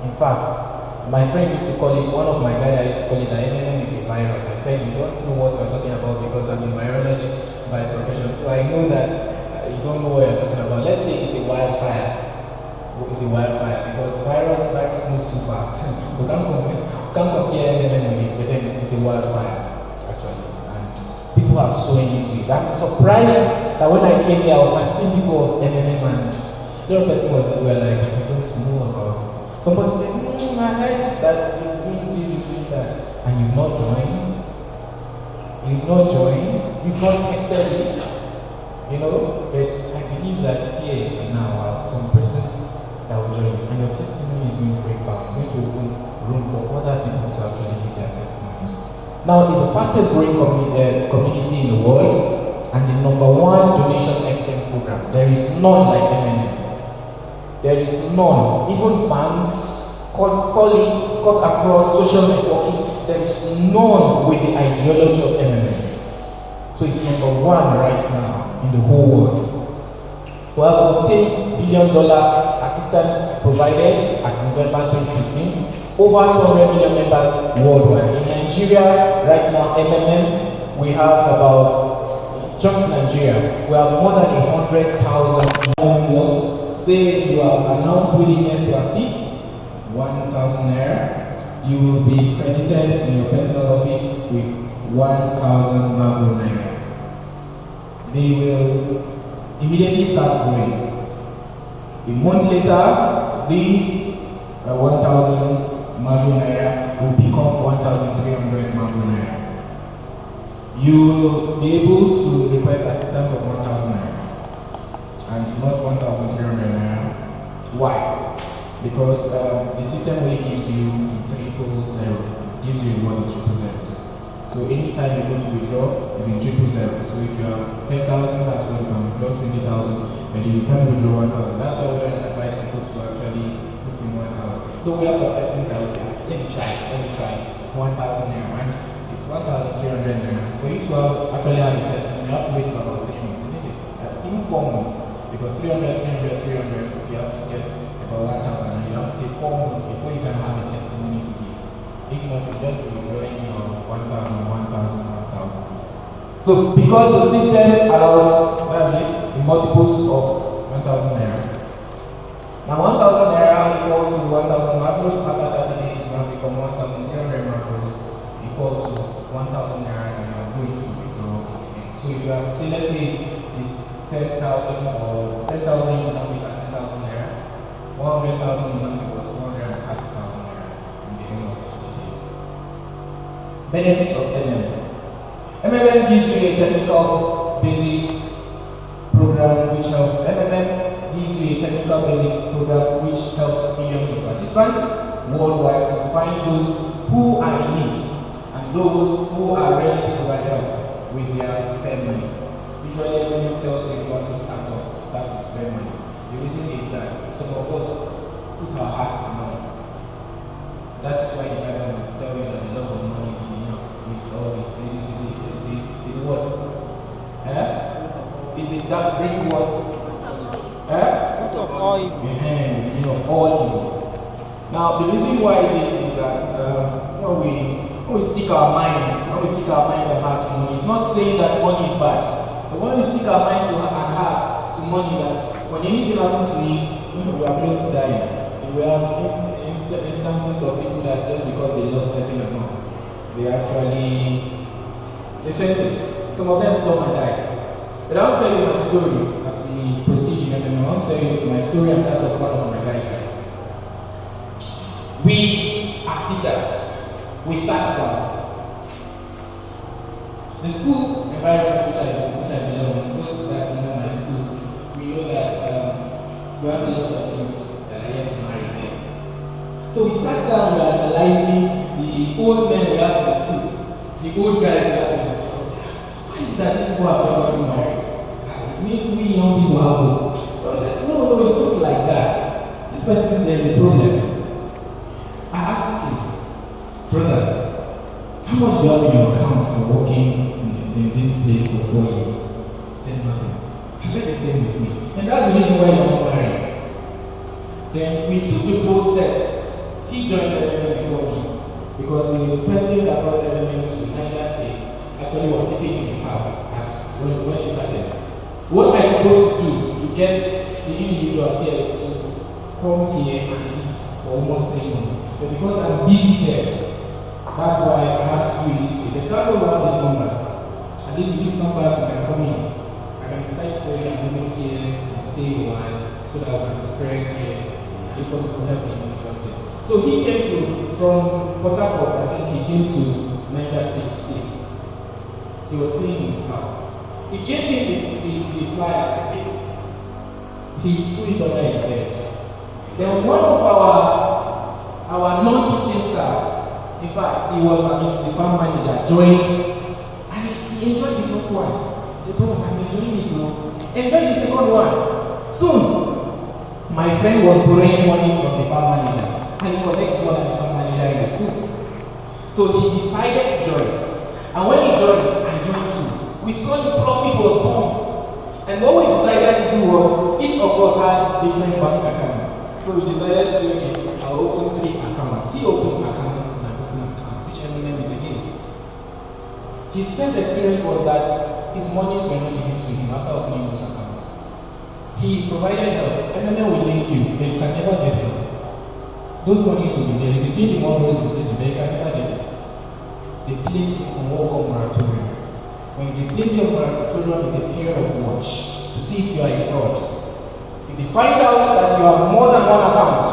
In fact, my friend used to call it, one of my guys used to call it that MMM is a virus. I said, you don't know what you're talking about because I'm a virologist by profession. So I know that you don't know what you're talking about. Let's say it's a wildfire. It's a wildfire because virus moves too fast. We can't compare MMM with it, but then it's a wildfire, actually. And people are so into it. I'm surprised that when I came here, I was asking people of MMM and the other person were like, I don't know about it. Somebody said, I heard that it's doing this, it's doing that. And you've not joined? You've not joined? You've not tested it? You know? But I believe that here and now are some persons that will join you. And your testimony is going to break bounds. It's going to open room for other people to actually give their testimonies. Now, it's the fastest growing community in the world and the #1 donation exchange program. There is none like MMM. There is none. Even banks cut across social networking. There is none with the ideology of MMM. So it's #1 right now in the whole world. We have $14 billion assistance provided at November 2015. Over 200 million members worldwide. In Nigeria, right now, MMM, we have about, just Nigeria, we have more than 100,000 members. Say you have announced willingness to assist, 1,000 naira, you will be credited in your personal office with 1,000 Marble naira. They will immediately start growing. A month later, these 1,000 Marble naira will become 1,300 Marble naira. You will be able to request assistance of 1,000 naira and not 1,300 naira. Why? Because the system only gives you 300. It gives you reward of 000. So anytime you go to withdraw, it's in 000. So if you have 10,000, that's what you can withdraw 20,000, but you can withdraw 1,000. That's why we advise people to actually put in 1,000. Though we have some persons that will say, let me try it, 1,000 naira, and it's 1,300 naira. For you to actually have a testimony, you have to wait for about 3 months, isn't it? Even 4 months. Because 300, 300, 300, you have to get about 1,000 and you have to stay 4 months before you can have a testimony to give. If not, you just be withdrawing your 1,000, 1,000, 1,000. So because the system allows, that's it, in multiples of 1,000 naira. Now 1,000 naira equal to 1,000 macros, after 30 days it will become 1,300 macros equal to 1,000 naira and you are going to withdraw again. So if you have, say let's say it's 10,000 or 10,000 you now be at 10,000 naira, 100,000 you now be worth 130,000 naira in the end of 30 days. Benefits of MMM. MMM gives you a technical basic program which helps. MMM gives you a technical basic program which helps millions of participants worldwide to find those who are in need and those who are ready to provide help with their spare money. Usually everyone tells you if you want to start to spare money. The reason is that some of us put our hearts in money. That is why the Bible will tell you that the love of money is enough with all this. Is what? Is it that brings what? Root of all evil. All evil. Now the reason why this is that when we stick our minds and heart to money, it's not saying that money is bad. But when we stick our minds and heart to money, that when anything happens to it, we are close to dying. And we have instances of people that just because they lost certain amounts, they actually affected. Some of them stop and die. But I'll tell you my story as we proceed in MMM. I'll tell you my story and that of one of my guys. We, as teachers, we sat down. The school environment which I belong, those that know my school, we know that we have a lot of youth that are yet to marry there. So we sat down, we were analyzing the old men we have in the school, the old guys we have in the school. Why is that these people are not getting married? It means we young people have hope. So I said, no, it's not like that. This person says there's a problem. I asked him, brother, how much do you have in your account for working in this place for 4 years? He said nothing. I said the same with me. And that's the reason why you're not married. Then we took the bold step. He joined the MMM before me because the person that brought MMM to Niger State actually was sleeping in his house when he started. What I supposed to do to get the individuals here is to come here and live for almost 3 months. But because I'm busy there, that's why I have to do it this way. They can't go around these numbers. And with these numbers, I can come in. I can decide to say I'm living here and stay a while so that I can spread here. And it was to help me. So he came from Port Harcourt, I think he came to Niger State to stay. He was staying in his house. He gave me the flyer like this. He threw it under his bed. Then one of our non-teaching staff, in fact, he was the farm manager, joined, and he enjoyed the first one. He said, bro, I'm enjoying it too. Enjoy the second one. Soon, my friend was borrowing money from the farm manager, and he collects more than the farm manager in the school. So he decided to join. And when he joined, I joined too. We saw the profit was born. And what we decided to do was, each of us had different bank accounts. So we decided to say, okay, I'll open 3 accounts. He opened accounts and I opened accounts, which MMM is against. His first experience was that his monies were not given to him after opening those accounts. He provided help. MMM will link you, but you can never get help. Those monies will be there. You see the models in place, but you can never get it. They placed him on what called moratorium. When they place you on moratorium, it's a period of watch to see if you are a fraud. If they find out that you have more than one account,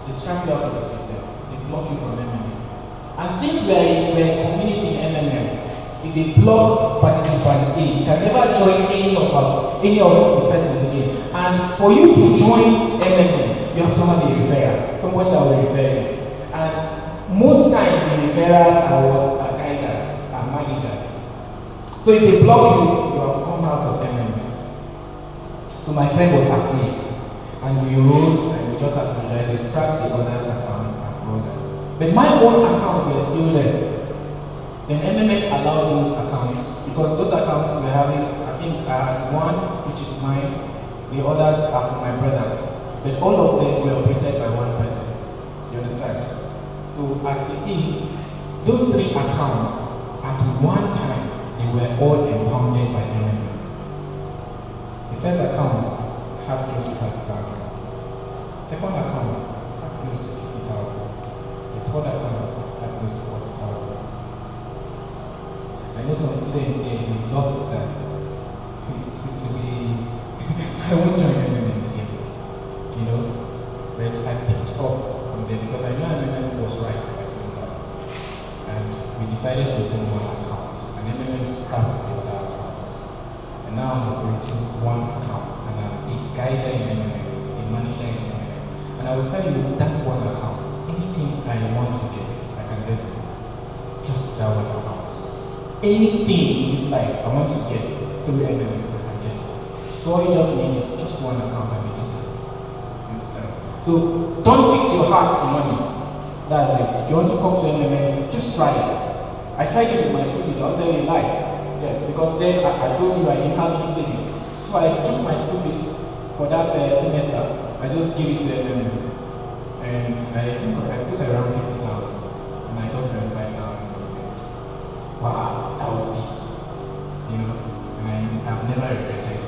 they strike you out of the system. They block you from MMM. And since we are a community in MMM, if they block participants A, you can never join any of the persons again. And for you to join MMM, you have to have a referral, someone that will refer you. And most times the referrals are guiders, are managers. So if they block you, you have come out of MMM. So my friend was afraid, and we wrote and we just apologized. We struck the other accounts and all that. But my own accounts were still there. Then MMM allowed those accounts because those accounts were having, I think think I had one which is mine, the others are for my brothers. But all of them were operated by one person. You understand? So as it is, those three accounts at one time they were all impounded by the enemy. The first account had close to 30,000. Second account had close to 50,000. The third account had close to 40,000. I know some students here who lost that. It's really I won't join them in the game. You know? But I picked up from them because I know MMM was right by doing that. And we decided to open one account. And MMM scrapped the other accounts. And now I'm operating one account. And I'm a guider in MMM, a manager in MMM. And I will tell you that one account, anything I want to get, I can get it. Just that one account. Anything in this life I want to get through MMM, I can get it. So all you just need is just one account and be truthful. Understand? So don't fix your heart to money. That's it. If you want to come to MMM, just try it. I tried it with my school fees, I'll tell you a lie. Yes, because then I told you I didn't have any saving. So I took my school fees for that semester. I just gave it to MMM. And I think I put around 50,000. And I got 75,000. Wow, that was big. You know, and I've never regretted it.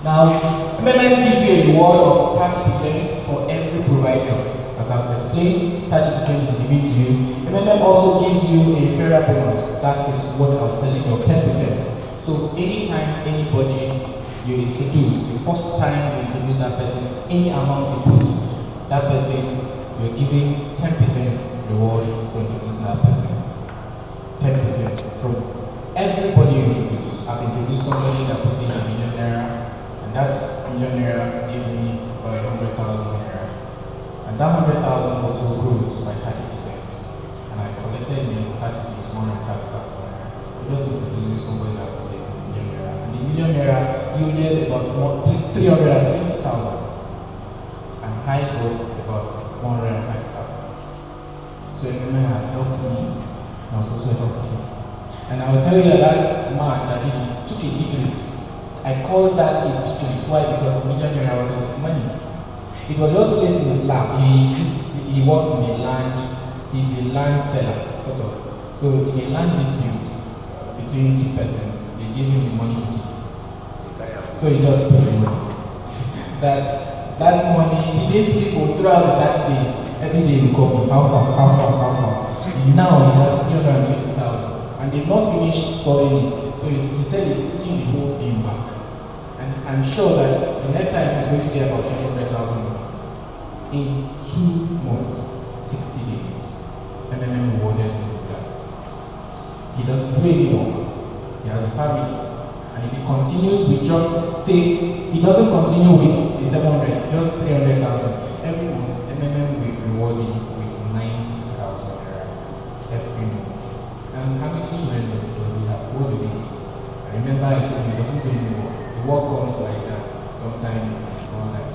Now, MMM gives you a reward of 30% for every provider. As I've explained, 30% is given to you. MMM also gives you a referral bonus. That is what I was telling you of 10%. So anytime anybody you introduce, the first time you introduce that person, any amount you put, that person, you're giving 10% reward for introducing that person. 10% from everybody you introduce. I've introduced somebody that put in $1 million, and that $1 million gave me about 100,000 naira. And that 100,000 also grows by 30%. And I collected in 30 days, 130,000 naira. I just introducing somebody that put in $1 million. And the $1 million yielded about 320,000. And I got about 130,000. So MMM has helped me. I was also helped him. And I will tell you that man that did it took a big risk. I call that a big risk. Why? Because the $1 million was in his money. It was just placed in his lap. He works in a land, he's a land seller, sort of. So in a land dispute between two persons, they gave him the money to keep. So he just put the money. That's money. He didn't sleep throughout the 30 days. Every day he would call me, how far? Now he has 320,000 and they've not finished solving it. So he said he's putting the whole thing back. And I'm sure that the next time he's going to get about 600,000 in 2 months, 60 days. MMM rewarded him with that. He doesn't do any work. He has a family. And if he continues with just, say, he doesn't continue with the 700, just 300,000 every month, MMM will reward him with 90,000 every month. And how many children does he have? What do they eat? I remember I told him he doesn't do any work. The work comes like that, sometimes and all that.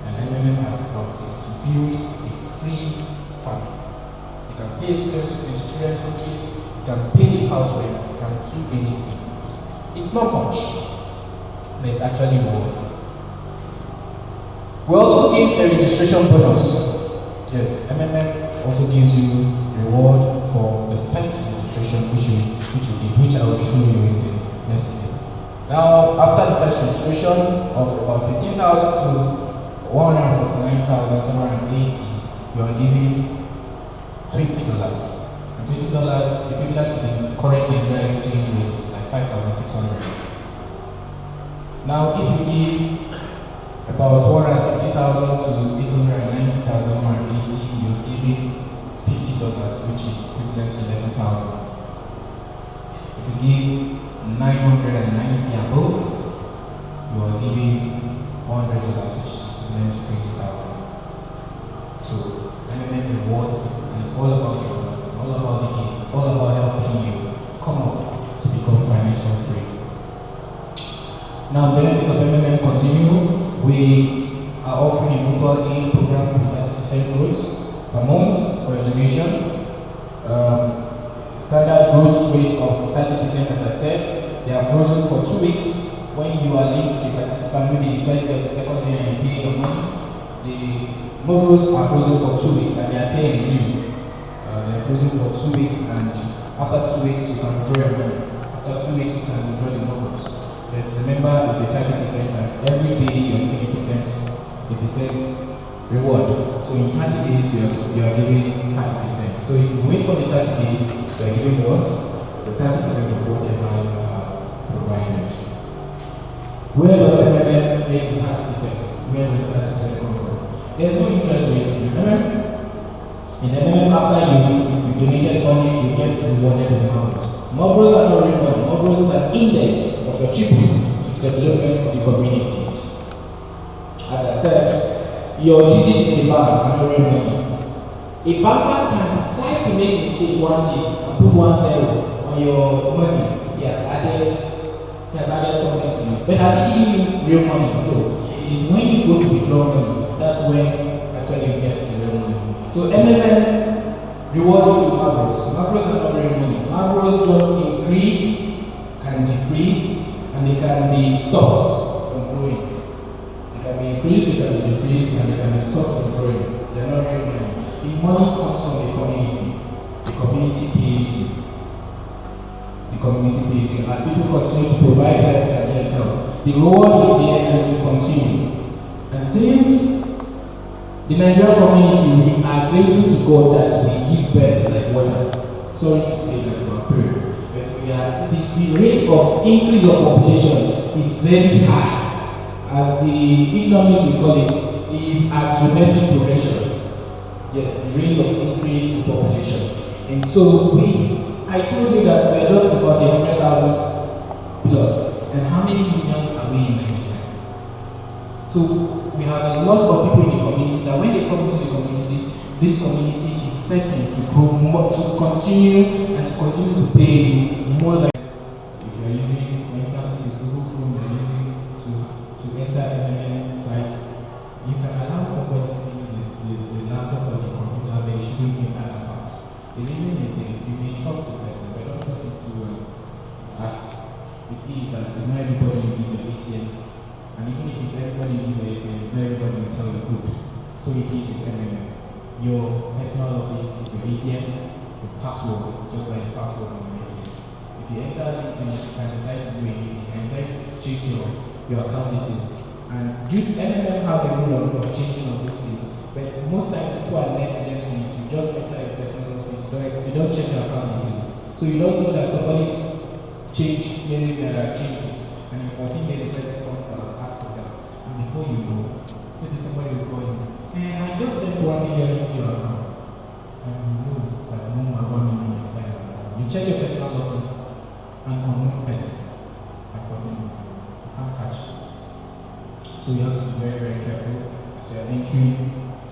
And MMM has helped him to build a free family. He can pay his students' school fees, he can pay his house rent, he can do anything. It's not much, but it's actually reward. We also give a registration bonus. Yes, MMM also gives you reward for the first registration which I will show you in the next video. Now, after the first registration of about 15,000 to 149,780, you are giving $20. And $20 equivalent to the current Nigerian exchange rate is like 5,600. Now, if you give about 150,000 to 890,180, you're giving $50, which is equivalent to 11,000. If you give 990 above, you are giving $100, which is equivalent to 20,000. So MMM rewards, and it's all about the rewards, all about the game, all about helping you come up to become financially free. Now, benefits of MMM continue. We are offering a mutual aid program with 30% growth per month for education. Standard growth rate of 30%, as I said. they are frozen for 2 weeks. When you are linked to the participant, maybe the first day or the second day, and you pay your money, the modules are frozen for 2 weeks and they are paying you. They are frozen for 2 weeks, and after 2 weeks you can withdraw your money. After 2 weeks you can withdraw the modules. But remember, it's a 30%, and every day you are giving a percent reward. So in 30 days you are giving 30%. So if you wait for the 30 days, you are giving what? The 30% of whatever you have provided. Where does MMM make the 30%? Where does the 30% come from? There's no interest rate. Remember? In MMM, after you donated money, you get rewarded with marbles. Marbles are not real money. Marbles is an index of your tribute to the development of the community. As I said, your digits in the bank are not real money. A banker can decide to make a mistake one day and put 10 on your money. He has added something to you. But has he given you real money? No. It is when you go to withdraw money, that's when actually you get the real money. So MMM rewards you with macros. Macros are not real money. Macros just increase and decrease, and they can be stopped from growing. They can be increased, they can be decreased, and they can be stopped from growing. They are not real money. The money comes from the community. The community pays you. The community pays you. As people continue to provide help and get help, the reward is there and it will continue. And since the Nigerian community, we are grateful to God that we give birth like water. Sorry to say that we are poor, but we are, the rate of increase of population is very high. As the economics we call it, is at geometric progression. Yes, the rate of increase in population. And so I told you that we are just about 100,000 plus. And how many millions are we in Nigeria? So we have a lot of people in the community that when they come into the community, this community is certain to grow more, to continue and to continue to pay you more than if you are using, for instance, this Google Chrome you are using to enter MMM site. You can allow somebody the laptop or the computer, but you shouldn't be an account. The reason is this: you may trust the person, but don't trust him to ask. It is that it's not everybody who uses the ATM, and even if it's everybody who uses the ATM, it's not everybody who tell the code. So it is with MMM. Your personal office is your ATM, your password is just like the password on your ATM. If you enter into it, you can decide to do anything, you can decide to change your account details. And MMM has a rule of changing of those things. But most times people are negligent to it. You just enter your personal office, you don't check your account details. So you don't know that somebody changed, maybe there are changes, and in 14 days the person comes to ask for help. And before you know, maybe somebody will call you, and I just sent 1 million into your account. And you know that no more 1 million inside your account. You check your personal office, and unknown person has gotten you. You can't catch it. So you have to be very, very careful as you are entering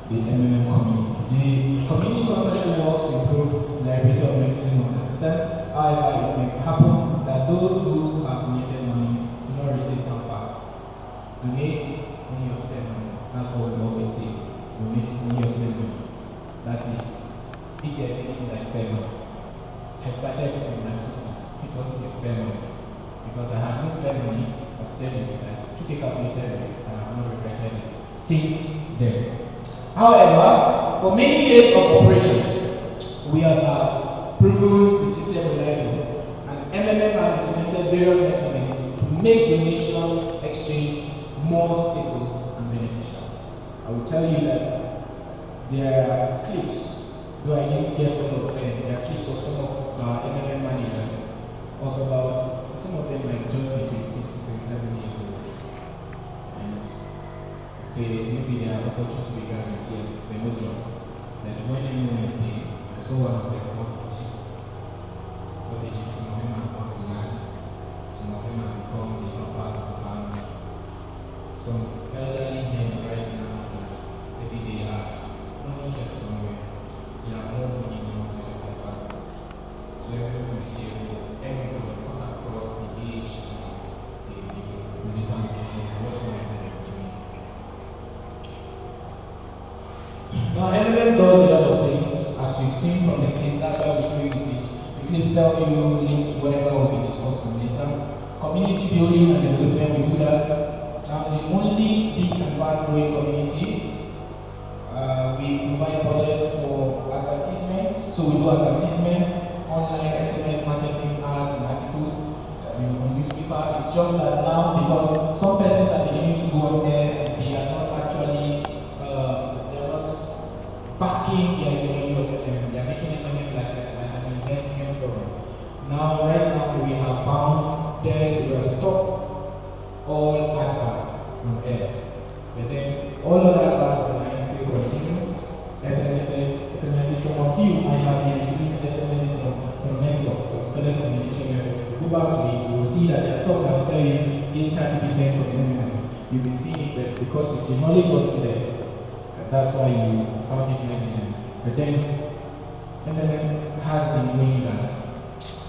the MMM community. The community conference works to improve the liability of mechanism of assistance. However, it may happen that those who have donated money do not receive them back. Donate when you spend money. That's what we always say. Donate when you spend money. That is, if there's anything like spend money. I started with my students. It wasn't to spend money. Because I had not spent money, I spent it. I took a calculated risk and I have not regretted it since then. However, for many years of operation, we have proven the system reliable, and MMM has implemented various mechanisms to make donation exchange more stable and beneficial. I will tell you that there are clips, though I need to get all of them, there are clips of some of our MMM managers of about, some of them like just between 6 and 7 years old. And maybe they are opportunity to be graduates, yes, they no job. That when they went in, I saw one of them bought a jeep. Some of them have bought the lands, some of them have become the upper part of the family. Some elderly men right now, maybe they are money kept somewhere, they have more money now to help their family. So everyone is here, everybody cut across the age, the political education, whatever they're doing. Now, MMM does a lot of things, as you've seen from the clip. That's why we show you the clip. The clips tell you link to whatever will be discussed later. Community building and development, we do that. Now, the only big and fast growing community, we provide budgets for advertisements. So we do advertisements, online, SMS marketing, ads, and articles on newspaper. It's just that now, because some persons are beginning to go on there, they are not actually, they're not backing the ideology of them. They are making it like an investment program. Now, right now, we have bound there to stop all adverts on air. But then, all other adverts online still continue. SMSs from a few, I have been receiving SMSs from networks, from telecommunication networks. Go back to it, you will see that there's some that will tell you in 30% from MMM. You've been seeing it, but because the knowledge wasn't there, that's why you found it negligent. But then, MMM has been doing that.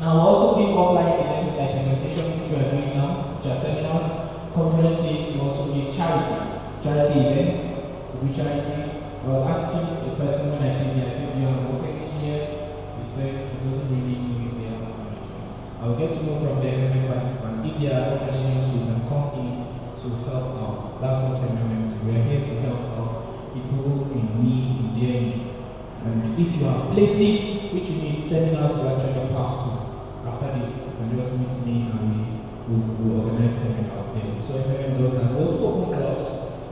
Now, we're also doing offline events like presentation, which we are doing now, which are seminars, conferences, we also do charity events, we do charity. I was asking the person when I came here, I said, do you have an orphanage here? He said, he doesn't really know if they have an orphanage. I will get to know from the MMM participants. If there are orphanages, you can come in to help out. That's what MMM do. We are here to help out people in need, in their need. And if you have places which you need seminars to actually pass to, after this, you can just meet me and we will organize seminars there. So MMM does that. We also open clubs,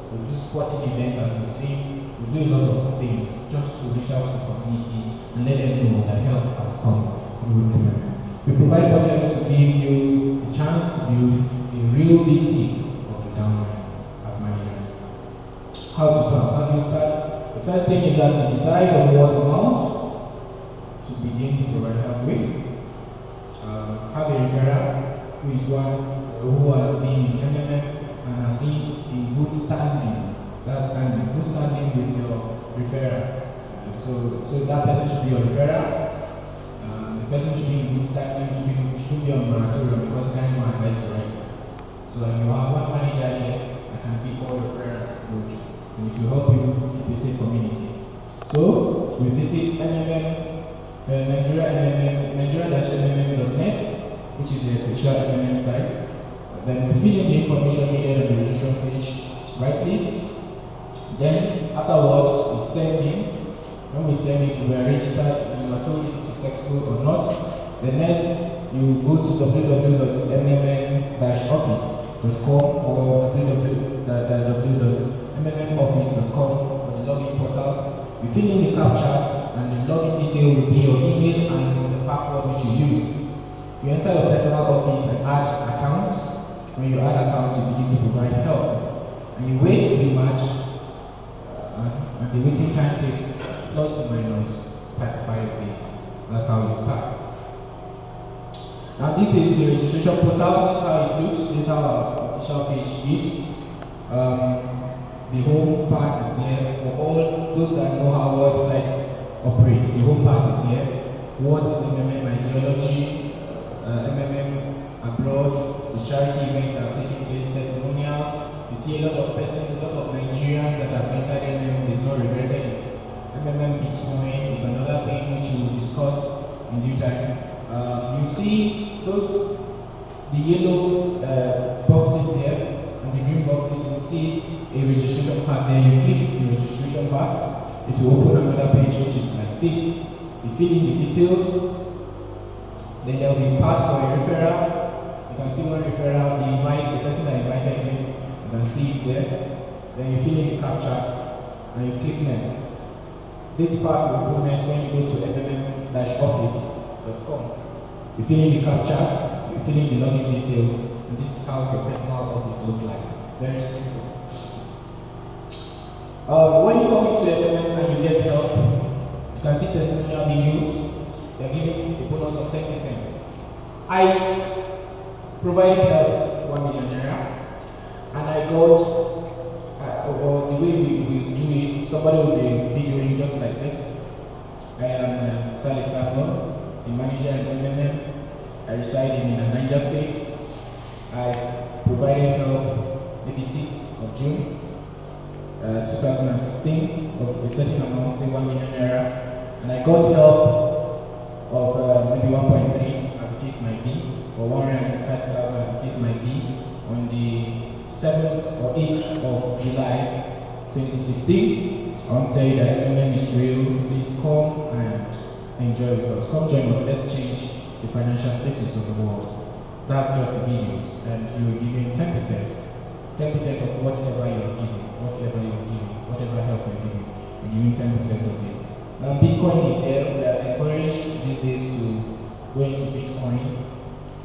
we do sporting events as you see. We do a lot of things just to reach out to the community and let them know that help has come through MMM. We provide budgets to give you a chance to build a real big team of the downlines as managers. How to start? How do you start? The first thing is that you decide on what amount to begin to provide help with. Have a referral who is one who has been in MMM and has been in good standing. That's standing. Good standing with your referral. So that person should be your referral. The person should be in good standing, should be on moratorium because he can't even advise you right. So you have one manager here that can keep all referrals good. And it will help you keep a safe community. So we visit MMM, Nigeria-MMM.net, which is the official MMM site. Then we fill in the information needed on the registration page rightly. Then afterwards we send in. When we send it, we are registered and you are told if it's successful or not. The next, you go to www.mmm-office.com or www.mmoffice.com for the login portal. You fill in the captcha and the login detail will be your email and the password which you use. You enter your personal office and add account. When you add account, you begin to provide help. And you wait to be matched, and the waiting time takes plus to minus 35 days. That's how you start. Now this is the registration portal. This is how it looks. This is how our official page is. The home part is there. For all those that know how our website operates, the home part is there. What is MMM ideology? MMM abroad, the charity events that are taking place, testimonials. You see a lot of persons, a lot of Nigerians that have entered MMM, they've not regretted it. MMM Bitcoin is another thing which we will discuss in due time. You see the yellow boxes there and the green boxes, you will see a registration part there. You click the registration part, it will open another page which is like this. You fill in the details, then there will be a part for a referral. You can see one referral, the person that invited you, you can see it there. Then you fill in the captcha and you click next. This part will go next when you go to mmm-office.com. You fill in the captcha, you fill in the login detail, and this is how your personal office looks like. Very simple. When you come into MMM and you get help, you can see testimonial videos. They are giving a bonus of 10%. I provided help 1 million naira, and I got, or the way we do it, somebody will be videoing just like this. I am Salih Samuel, the manager at MMM. I reside in Niger State. I provided help maybe 6th of June 2016 of a certain amount, say 1 million naira, and I got help of maybe 1.3 as the case might be. or 130,000, the case might be, on the 7th or 8th of July 2016. I want to tell you that MMM is real. Please come and enjoy with us. Come join us. Let's change the financial status of the world. That's just the videos, and you're giving 10%. 10% of whatever you're giving, whatever help you're giving, you're giving 10% of it. Now Bitcoin is there. We are encouraged these days to go into Bitcoin.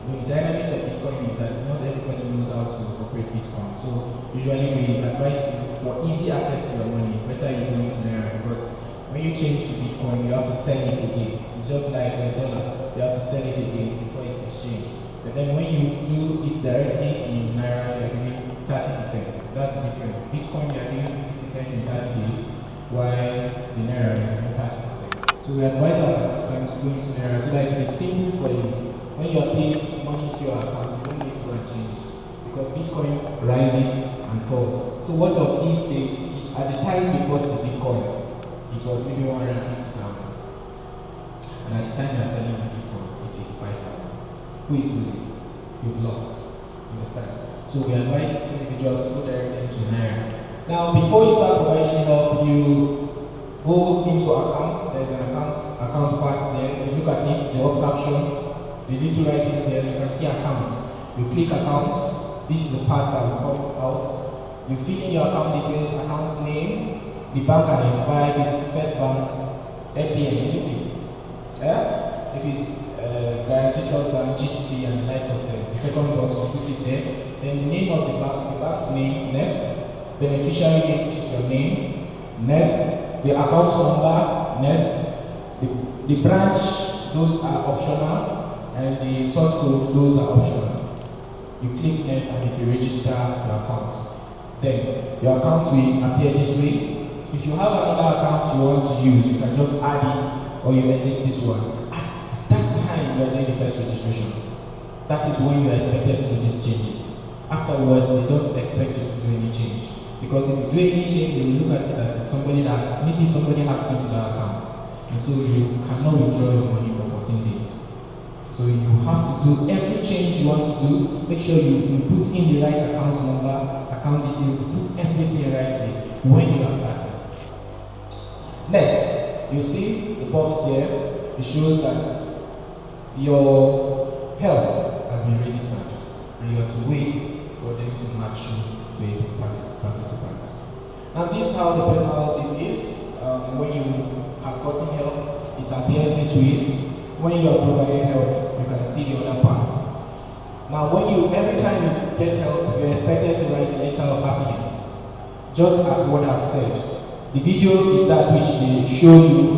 The dynamics of Bitcoin is that not everybody knows how to operate Bitcoin. So usually we advise you for easy access to your money, it's better you go into Naira, because when you change to Bitcoin, you have to sell it again. It's just like a dollar. You have to sell it again before it's exchanged. But then when you do it directly in Naira, you're giving 30%. That's the difference. Bitcoin, you're giving 50% in 30 days, while the Naira, you're giving 30%. So we advise our participants to go into Naira so that it will be simple for you. When you are paying money to your account, you don't need to go and change, because Bitcoin rises and falls. So what if at the time they bought the Bitcoin, it was maybe 150,000, and at the time you are selling the Bitcoin, it's 85,000. Who is losing? You've lost. Understand? So we advise individuals to go directly into Naira. Now, before you start providing help, you go into account. There's an account part there. You look at it, the up caption. You need to write it there. You can see account. You click account. This is the part that will come out. You fill in your account details, account name, the bank identifier, this First Bank, APN, isn't it? Yeah? If it's Guarantee Trust Bank, GTP, and the likes of them. The second box, you put it there. Then the name of the bank name, next. Beneficiary name, which is your name, next. The account number, next. The branch, those are optional. And the source code, those are optional. You click next and it will register your account. Then your account will appear this way. If you have another account you want to use, you can just add it, or you edit this one. At that time you are doing the first registration. That is when you are expected to do these changes. Afterwards, they don't expect you to do any change. Because if you do any change, they will look at it as somebody maybe somebody hacked into that account. And so you cannot withdraw your money for 14 days. So you have to do every change you want to do. Make sure you put in the right account number, account details, put everything rightly when you are starting. Next, you see the box there. It shows that your help has been registered, and you have to wait for them to match you to a participant. Now this is how the personal this is. When you have gotten help, it appears this way. When you are providing help, you can see the other part. Now, every time you get help, you're expected to write a letter of happiness, just as what I've said. The video is that which they show you